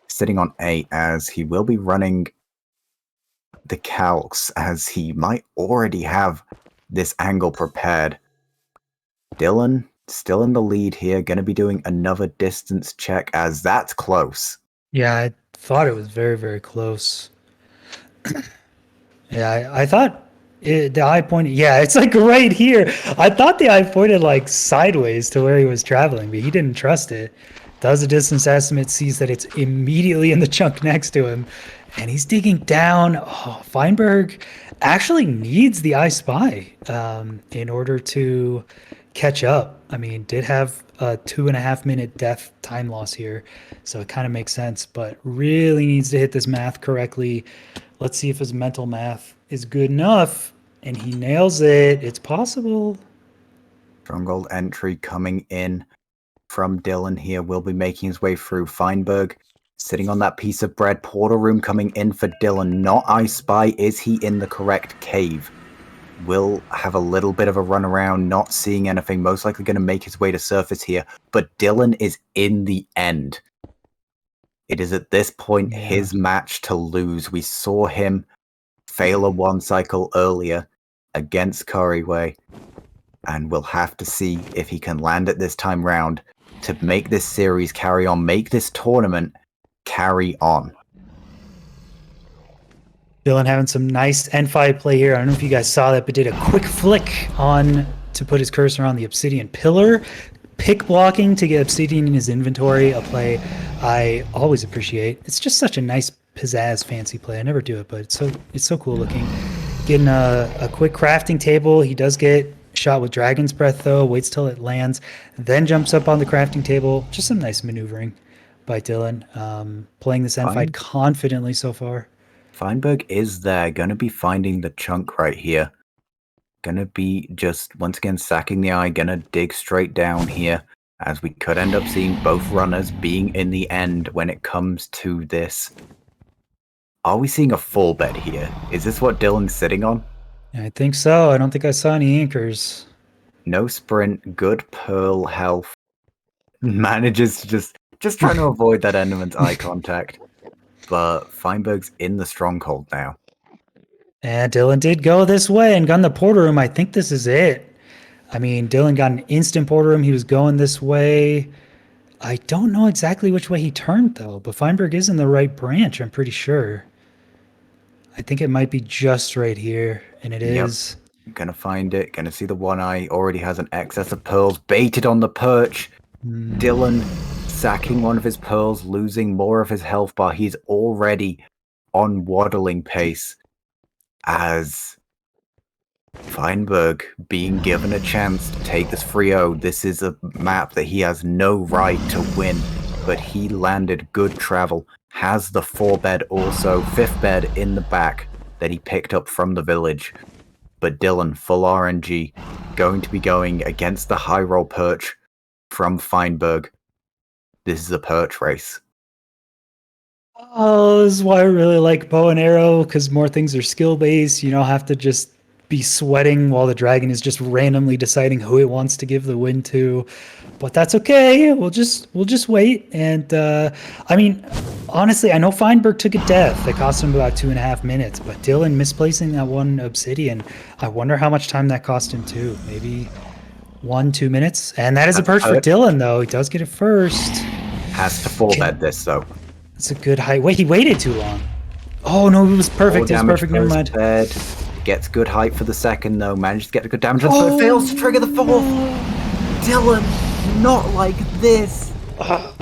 sitting on 8, as he will be running the calcs, as he might already have this angle prepared. Dylan still in the lead here, going to be doing another distance check, as that's close. Yeah, I thought it was very, very close. Yeah, I thought the eye pointed. Yeah, it's like right here. I thought the eye pointed like sideways to where he was traveling, but he didn't trust it. Does a distance estimate, sees that it's immediately in the chunk next to him, and he's digging down. Oh, Feinberg actually needs the I Spy in order to catch up. I mean, did have a 2.5 minute death time loss here, so it kind of makes sense, but really needs to hit this math correctly. Let's see if his mental math is good enough, and he nails it. It's possible. Stronghold entry coming in from Dylan here, will be making his way through. Feinberg sitting on that piece of bread. Portal room coming in for Dylan. Not I Spy. Is he in the correct cave? Will have a little bit of a run around, not seeing anything. Most likely going to make his way to surface here. But Dylan is in the end. It is at this point Yeah. his match to lose. We saw him fail a one cycle earlier against Curryway, and we'll have to see if he can land it this time round to make this series carry on, make this tournament carry on. Dylqn having some nice N5 play here. I don't know if you guys saw that, but did a quick flick on to put his cursor on the Obsidian Pillar. Pick blocking to get Obsidian in his inventory, a play I always appreciate. It's just such a nice pizzazz fancy play. I never do it, but it's so cool looking. Getting a quick crafting table. He does get shot with Dragon's Breath though, waits till it lands, then jumps up on the crafting table. Just some nice maneuvering by Dylqn. Playing this N fight confidently so far. Feinberg is there, gonna be finding the chunk right here. Gonna be just, once again, sacking the eye, gonna dig straight down here, as we could end up seeing both runners being in the end when it comes to this. Are we seeing a full bed here? Is this what Dylqn's sitting on? I think so. I don't think I saw any anchors. No sprint, good pearl health. Manages to just trying to avoid that Enderman's eye contact. But Feinberg's in the stronghold now. And Dylqn did go this way and got in the porter room. I think this is it. I mean, Dylqn got an instant porter room. He was going this way. I don't know exactly which way he turned, though. But Feinberg is in the right branch, I'm pretty sure. I think it might be just right here. And it is. Gonna find it. Gonna see the one eye. Already has an excess of pearls. Baited on the perch. Dylqn sacking one of his pearls, losing more of his health bar. He's already on waddling pace. As Feinberg being given a chance to take this 3-0. This is a map that he has no right to win, but he landed good travel, has the 4-bed also, 5th bed in the back that he picked up from the village. But Dylqn, full RNG, going to be going against the high roll perch from Feinberg. This is a perch race. Oh, this is why I really like bow and arrow, because more things are skill based. You don't have to just be sweating while the dragon is just randomly deciding who it wants to give the win to. But that's okay. We'll just wait. And I mean, honestly, I know Feinberg took a death that cost him about 2.5 minutes, but Dylqn misplacing that one obsidian, I wonder how much time that cost him too. Maybe 1-2 minutes. And that is a perch for Dylqn though. He does get it first. Has to 4-bed this though. It's a good height. Wait, he waited too long. Oh no, it was perfect. It was perfect. Never mind. Bed. Gets good height for the second though. Manages to get a good damage on the third. Fails to trigger the fourth. Dylqn, not like this.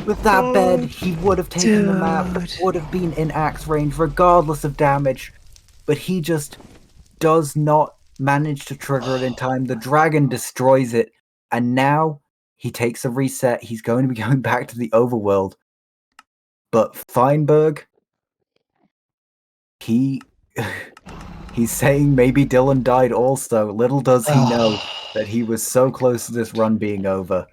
With that bed, he would have taken the map. Would have been in axe range regardless of damage. But he just does not manage to trigger it in time. The dragon destroys it. And now he takes a reset. He's going to be going back to the overworld. But Feinberg, he's saying maybe Dylqn died also. Little does he know that he was so close to this run being over.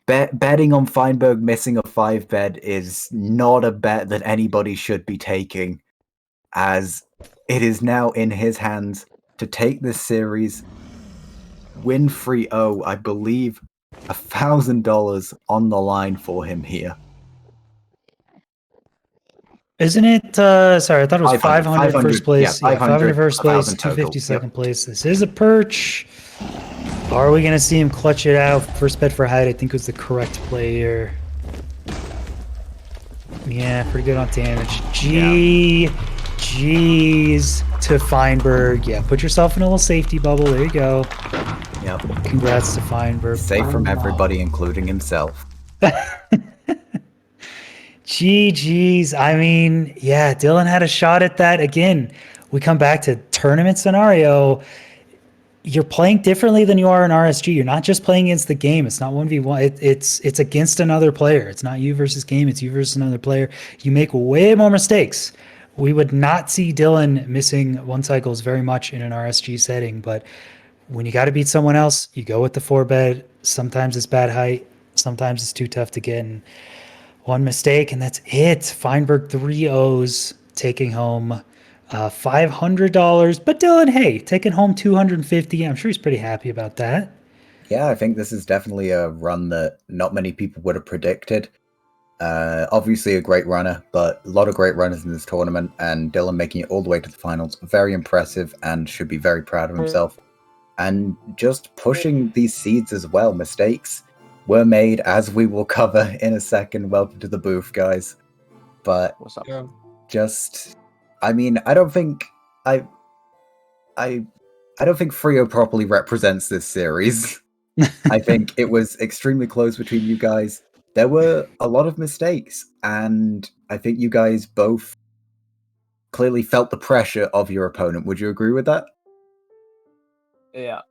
Betting on Feinberg missing a 5-bed is not a bet that anybody should be taking, as it is now in his hands to take this series, win 3-0, I believe $1,000 on the line for him here. Isn't it? Sorry, I thought it was 500 first place. Yeah, 500 first place, 250 second place. This is a perch. Are we going to see him clutch it out? First bet for height, I think was the correct play here. Yeah, pretty good on damage. G's to Feinberg. Yeah, put yourself in a little safety bubble. There you go. Yep. Congrats to Feinberg. Safe from everybody, including himself. GG's. I mean, yeah, Dylqn had a shot at that. Again, we come back to tournament scenario. You're playing differently than you are in RSG. You're not just playing against the game. It's not 1v1. It's against another player. It's not you versus game. It's you versus another player. You make way more mistakes. We would not see Dylqn missing one cycles very much in an RSG setting, but when you got to beat someone else, you go with the 4-bed. Sometimes it's bad height. Sometimes it's too tough to get in. One mistake, and that's it. Feinberg 3 O's taking home $500. But Dylqn, hey, taking home $250. I'm sure he's pretty happy about that. Yeah, I think this is definitely a run that not many people would have predicted. Obviously a great runner, but a lot of great runners in this tournament, and Dylqn making it all the way to the finals. Very impressive and should be very proud of himself. And just pushing these seeds as well. Mistakes were made, as we will cover in a second. Welcome to the booth, guys. But What's up? just, I mean, I don't think Frio properly represents this series. I think it was extremely close between you guys. There were a lot of mistakes, and I think you guys both clearly felt the pressure of your opponent. Would you agree with that? Yeah.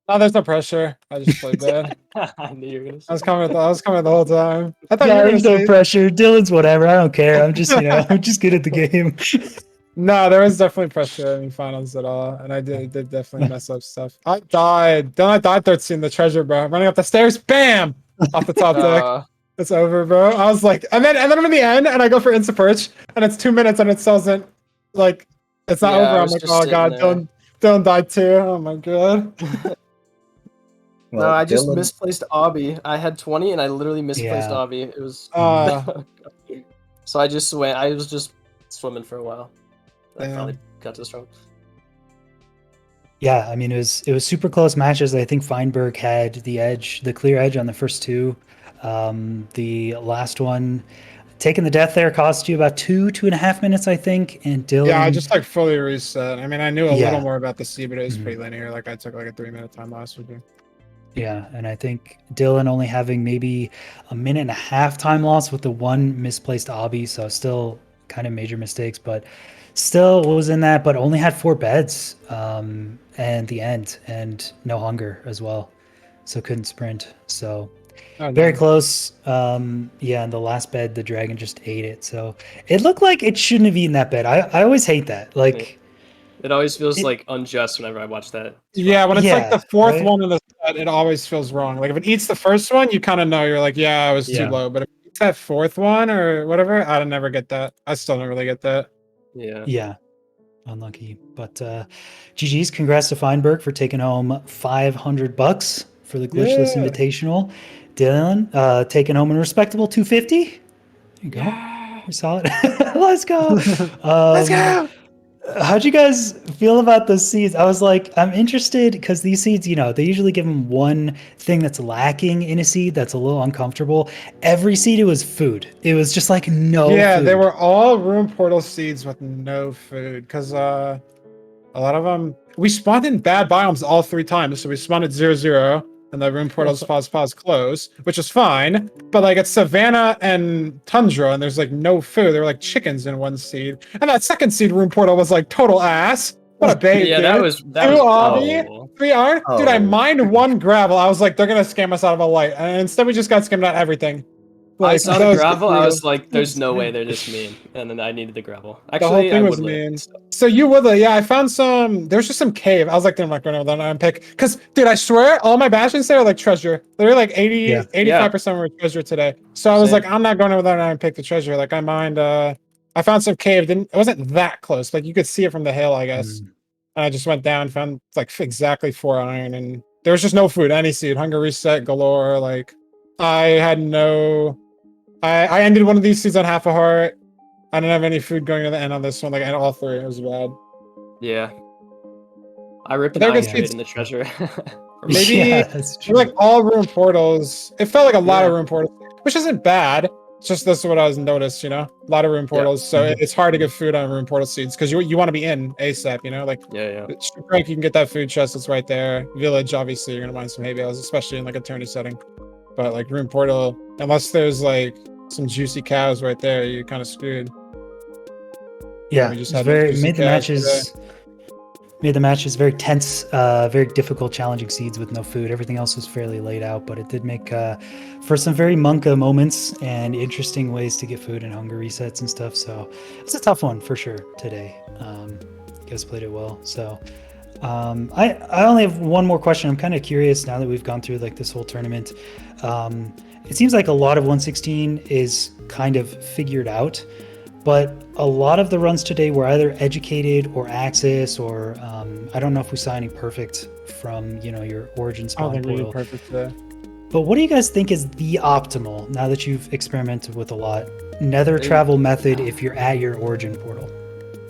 No, there's no pressure. I just played bad. I knew you were gonna say. I was coming the whole time. I thought you Yeah, were there's gonna no say pressure. Dylan's whatever. I don't care. I'm just, I'm just good at the game. no. There was definitely pressure in finals at all, and I did definitely mess up stuff. I died. Then I died 13. The treasure, bro. Running up the stairs, bam, off the top deck. It's over, bro. I was like, and then I'm in the end, and I go for insta perch, and it's 2 minutes, and it doesn't like it's not Yeah, over. I I'm was like, just oh sitting god, there. Dylan died too. Oh my god. No, I just Dylqn- misplaced Obby. I had 20 and I literally misplaced Yeah. Obby. It was so I just went. I was just swimming for a while. I Damn. finally got to the strong. Yeah, I mean, it was super close matches. I think Feinberg had the clear edge on the first two. The last one, taking the death there cost you about 2.5 minutes, I think. And Dylan, Yeah, I just like fully reset. I mean, I knew a Yeah. little more about the sea, but it was Mhm. pretty linear. Like I took like a 3-minute time loss with you. yeah, and I think Dylan only having maybe a 1.5 minute time loss with the one misplaced obby, so still kind of major mistakes, but still was in that, but only had 4 beds and the end, and no hunger as well, so couldn't sprint. So Oh, very damn. close. Yeah, and the last bed, the dragon just ate it, so it looked like it shouldn't have eaten that bed. I always hate that. Like, It always feels It- like unjust whenever I watch that. Yeah, when it's like Yeah, the fourth right? one in the set, it always feels wrong. Like if it eats the first one, you kind of know you're like, yeah, I was too Yeah. low. But if it eats that fourth one or whatever, I don't never get that. I still don't really get that. Yeah. Yeah, unlucky. But GG's, congrats to Feinberg for taking home $500 for the Glitchless Yeah. Invitational. Dylan taking home a respectable 250. There you go. Yeah. We're solid. Let's go. Let's go. How'd you guys feel about those seeds? I was like, I'm interested because these seeds, they usually give them one thing that's lacking in a seed that's a little uncomfortable. Every seed, it was food. It was just like no Yeah, food. they were all room portal seeds with no food because a lot of them we spawned in bad biomes all 3 times. So we spawned at 0-0 and the room portals pause close, which is fine. But like it's savanna and tundra, and there's like no food. There were like chickens in one seed, and that second seed room portal was like total ass. What a bait! Yeah, dude. that was 2 obby, horrible. 3 iron. Dude, I Oh. mined 1 gravel. I was like, they're gonna scam us out of a light, and instead we just got scammed out everything. I saw that the was gravel. I brutal. was like, "There's no way they're just mean." And then I needed the gravel. The whole Actually, thing I was would mean. So you would, yeah. I found some. There's just some cave. I was like, I'm not going over that iron pick. Because, dude, I swear, all my bastions there are like treasure. They're like 80, Yeah. 85% were treasure today. So I was Same. like, I'm not going over that iron pick the treasure. Like, I mined. I found some cave. It wasn't that close. Like, you could see it from the hill, I guess. Mm. And I just went down, found like exactly 4 iron, and there was just no food, any seed, hunger reset galore. Like, I had no. I ended one of these seeds on half a heart. I didn't have any food going to the end on this one. Like, and all 3, it was bad. Yeah. I ripped But an there iron goes trade kids- in the treasure. Maybe Yeah, that's true. like all room portals. It felt like a lot of Yeah. room portals, which isn't bad. It's just this is what I was noticed. A lot of room portals. So Mhm. it's hard to get food on room portal seeds because you want to be in ASAP. Like yeah. Shipwreck, you can get that food chest. It's right there. Village, obviously, you're gonna mine some hay bales, especially in like a tourney setting. But like room portal, unless there's like some juicy cows right there, you're kind of screwed. Yeah, We just it's had very juicy made the cows matches very tense, very difficult, challenging seeds with no food. Everything else was fairly laid out, but it did make for some very Monka moments and interesting ways to get food and hunger resets and stuff. So it's a tough one for sure today. You guys played it well. So I only have one more question. I'm kind of curious now that we've gone through like this whole tournament. It seems like a lot of 116 is kind of figured out. But a lot of the runs today were either educated or Axis, or I don't know if we saw any perfect from your origin Oh, spawn they're really portal. perfect there. But what do you guys think is the optimal, now that you've experimented with a lot, nether travel method if you're at your origin portal?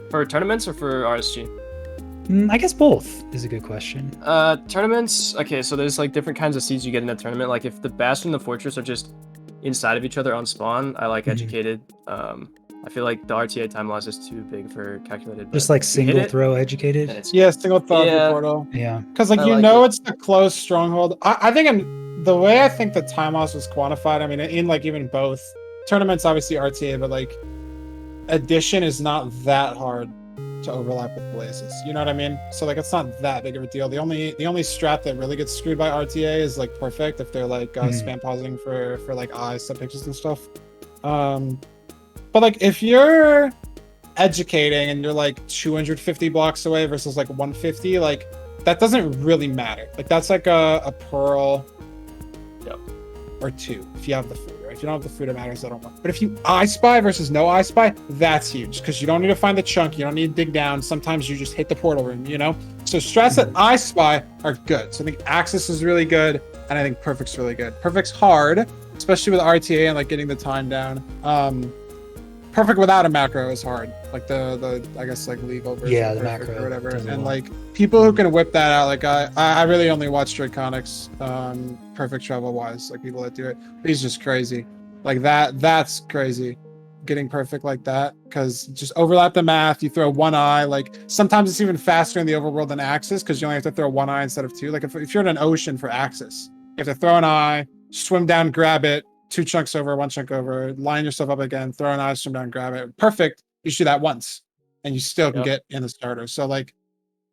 For tournaments or for RSG? I guess both is a good question. Tournaments. Okay, so there's like different kinds of seeds you get in a tournament. Like if the bastion and the fortress are just inside of each other on spawn, I like educated. I feel like the RTA time loss is too big for calculated. Just like single throw educated. Yeah, single throw of your Yeah. portal. Yeah. Because like I you like know it. it's the close stronghold. I think the way I think the time loss was quantified. I mean, in like even both tournaments, obviously RTA, but like addition is not that hard to overlap with blazes. You know what I mean? So like it's not that big of a deal. The only strat that really gets screwed by RTA is like perfect if they're like spam pausing for like eyes, sub pictures and stuff. But like if you're educating and you're like 250 blocks away versus like 150, like that doesn't really matter. Like that's like a pearl or two if you have the food. Right? If you don't have the food, it matters. I don't want. But if you I spy versus no I spy, that's huge because you don't need to find the chunk. You don't need to dig down. Sometimes you just hit the portal room. You know. So strats that I spy are good. So I think Axis is really good, and I think Perfect's really good. Perfect's hard, especially with RTA and like getting the time down. Perfect without a macro is hard. Like the I guess like legal version Yeah, of the Perfect macro or whatever. does a And lot. like people who can whip that out, like I really only watch Draconics Perfect travel wise, like people that do it. He's just crazy. Like that's crazy. Getting perfect like that, because just overlap the math, you throw one eye, like sometimes it's even faster in the overworld than Axis because you only have to throw one eye instead of two. Like if you're in an ocean for Axis, you have to throw an eye, swim down, grab it, 2 chunks over, 1 chunk over, line yourself up again, throw an eye, swim down, grab it. Perfect. You should do that once and you still can get in the starter. So like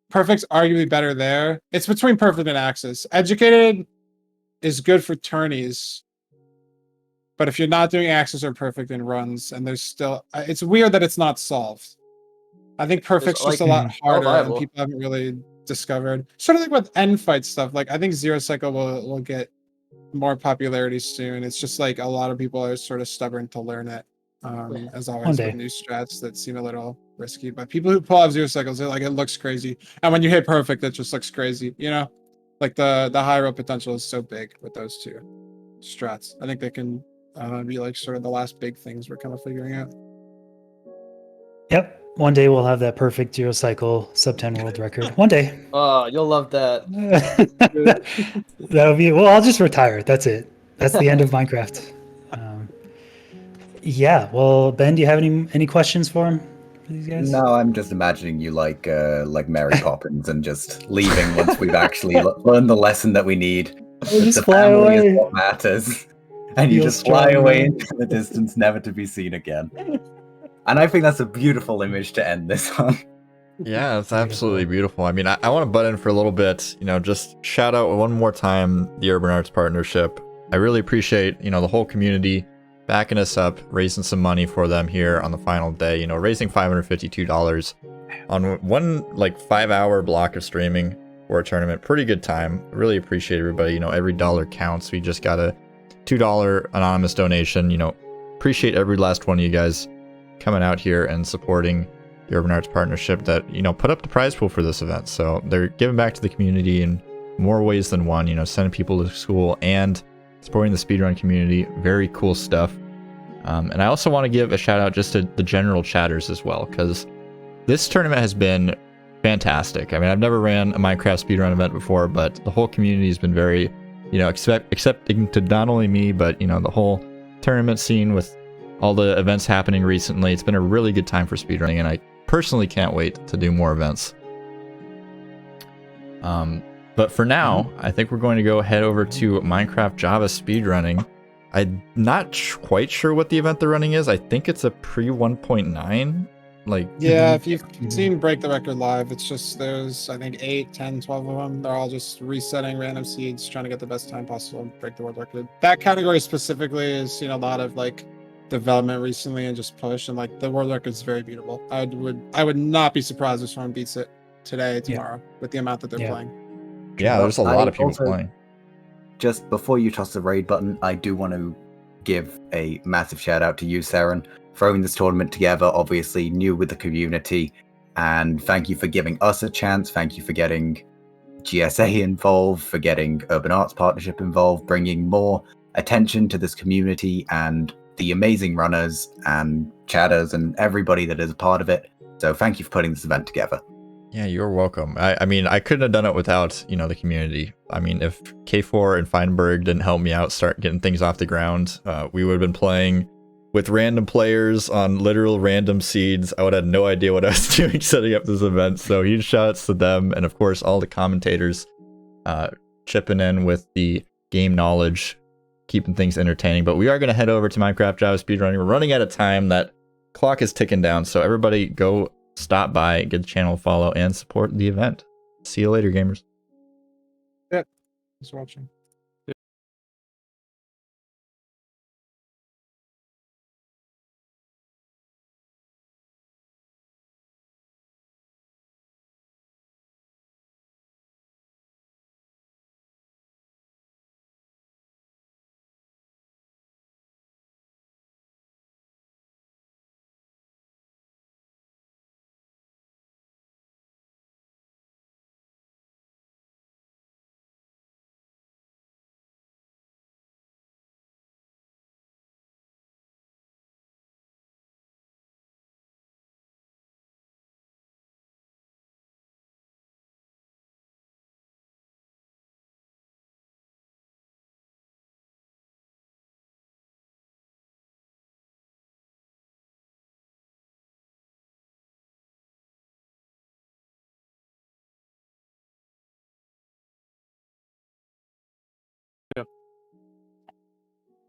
Perfect's arguably better there. It's between Perfect and Axis. Educated is good for tourneys, but if you're not doing Axis or Perfect in runs, and there's still, it's weird that it's not solved. I think Perfect's just a lot harder, and people haven't really discovered. Sort of like with end fight stuff. Like I think Zero Cycle will get more popularity soon. It's just like a lot of people are sort of stubborn to learn it. As always with new strats that seem a little risky, but people who pull off Zero Cycles, they're like, it looks crazy, and when you hit Perfect, it just looks crazy. You know, like the high roll potential is so big with those two strats. I think they can be like sort of the last big things we're kind of figuring out. Yep. One day we'll have that perfect Zero Cycle sub 10 world record. One day. Oh, you'll love that. That'll be, well, I'll just retire. That's it. That's the end of Minecraft. Yeah. Well, Ben, do you have any questions for him? For these guys? No, I'm just imagining you like Mary Poppins and just leaving once we've actually learned the lesson that we need. Just the fly family away. is what matters. And you Feel just fly strong, away man. into the distance, never to be seen again. And I think that's a beautiful image to end this on. Yeah, it's absolutely beautiful. I mean, I want to butt in for a little bit, just shout out one more time the Urban Arts Partnership. I really appreciate, the whole community backing us up, raising some money for them here on the final day, raising $552 on one 5-hour block of streaming for a tournament. Pretty good time. Really appreciate everybody. Every dollar counts. We just got a $2 anonymous donation. Appreciate every last one of you guys coming out here and supporting the Urban Arts Partnership that, put up the prize pool for this event. So they're giving back to the community in more ways than one, sending people to school and supporting the speedrun community. Very cool stuff. And I also want to give a shout out just to the general chatters as well, because this tournament has been fantastic. I mean, I've never ran a Minecraft speedrun event before, but the whole community has been very, accepting to not only me, but, the whole tournament scene with all the events happening recently. It's been a really good time for speedrunning, and I personally can't wait to do more events. But for now, I think we're going to go head over to Minecraft Java speedrunning. I'm not quite sure what the event they're running is. I think it's a pre 1.9. Yeah, if you've seen Break the Record Live, it's just there's I think 8, 10, 12 of them. They're all just resetting random seeds, trying to get the best time possible and break the world record. That category specifically has seen a lot of development recently and just push, and the world record is very beautiful. I would not be surprised if someone beats it today, tomorrow, with the amount that they're playing. Yeah, there's a lot of people playing. Just before you toss the raid button, I do want to give a massive shout out to you, Saren, throwing this tournament together, obviously new with the community, and thank you for giving us a chance. Thank you for getting GSA involved, for getting Urban Arts Partnership involved, bringing more attention to this community and the amazing runners and chatters and everybody that is a part of it. So thank you for putting this event together. Yeah, you're welcome. I mean, I couldn't have done it without, the community. I mean, if K4 and Feinberg didn't help me out start getting things off the ground, we would have been playing with random players on literal random seeds. I would have had no idea what I was doing setting up this event. So huge shouts to them. And of course, all the commentators chipping in with the game knowledge, keeping things entertaining. But we are going to head over to Minecraft Java speedrunning. We're running out of time. That clock is ticking down. So everybody go stop by, give the channel a follow, and support the event. See you later, gamers. Yep. Thanks for watching.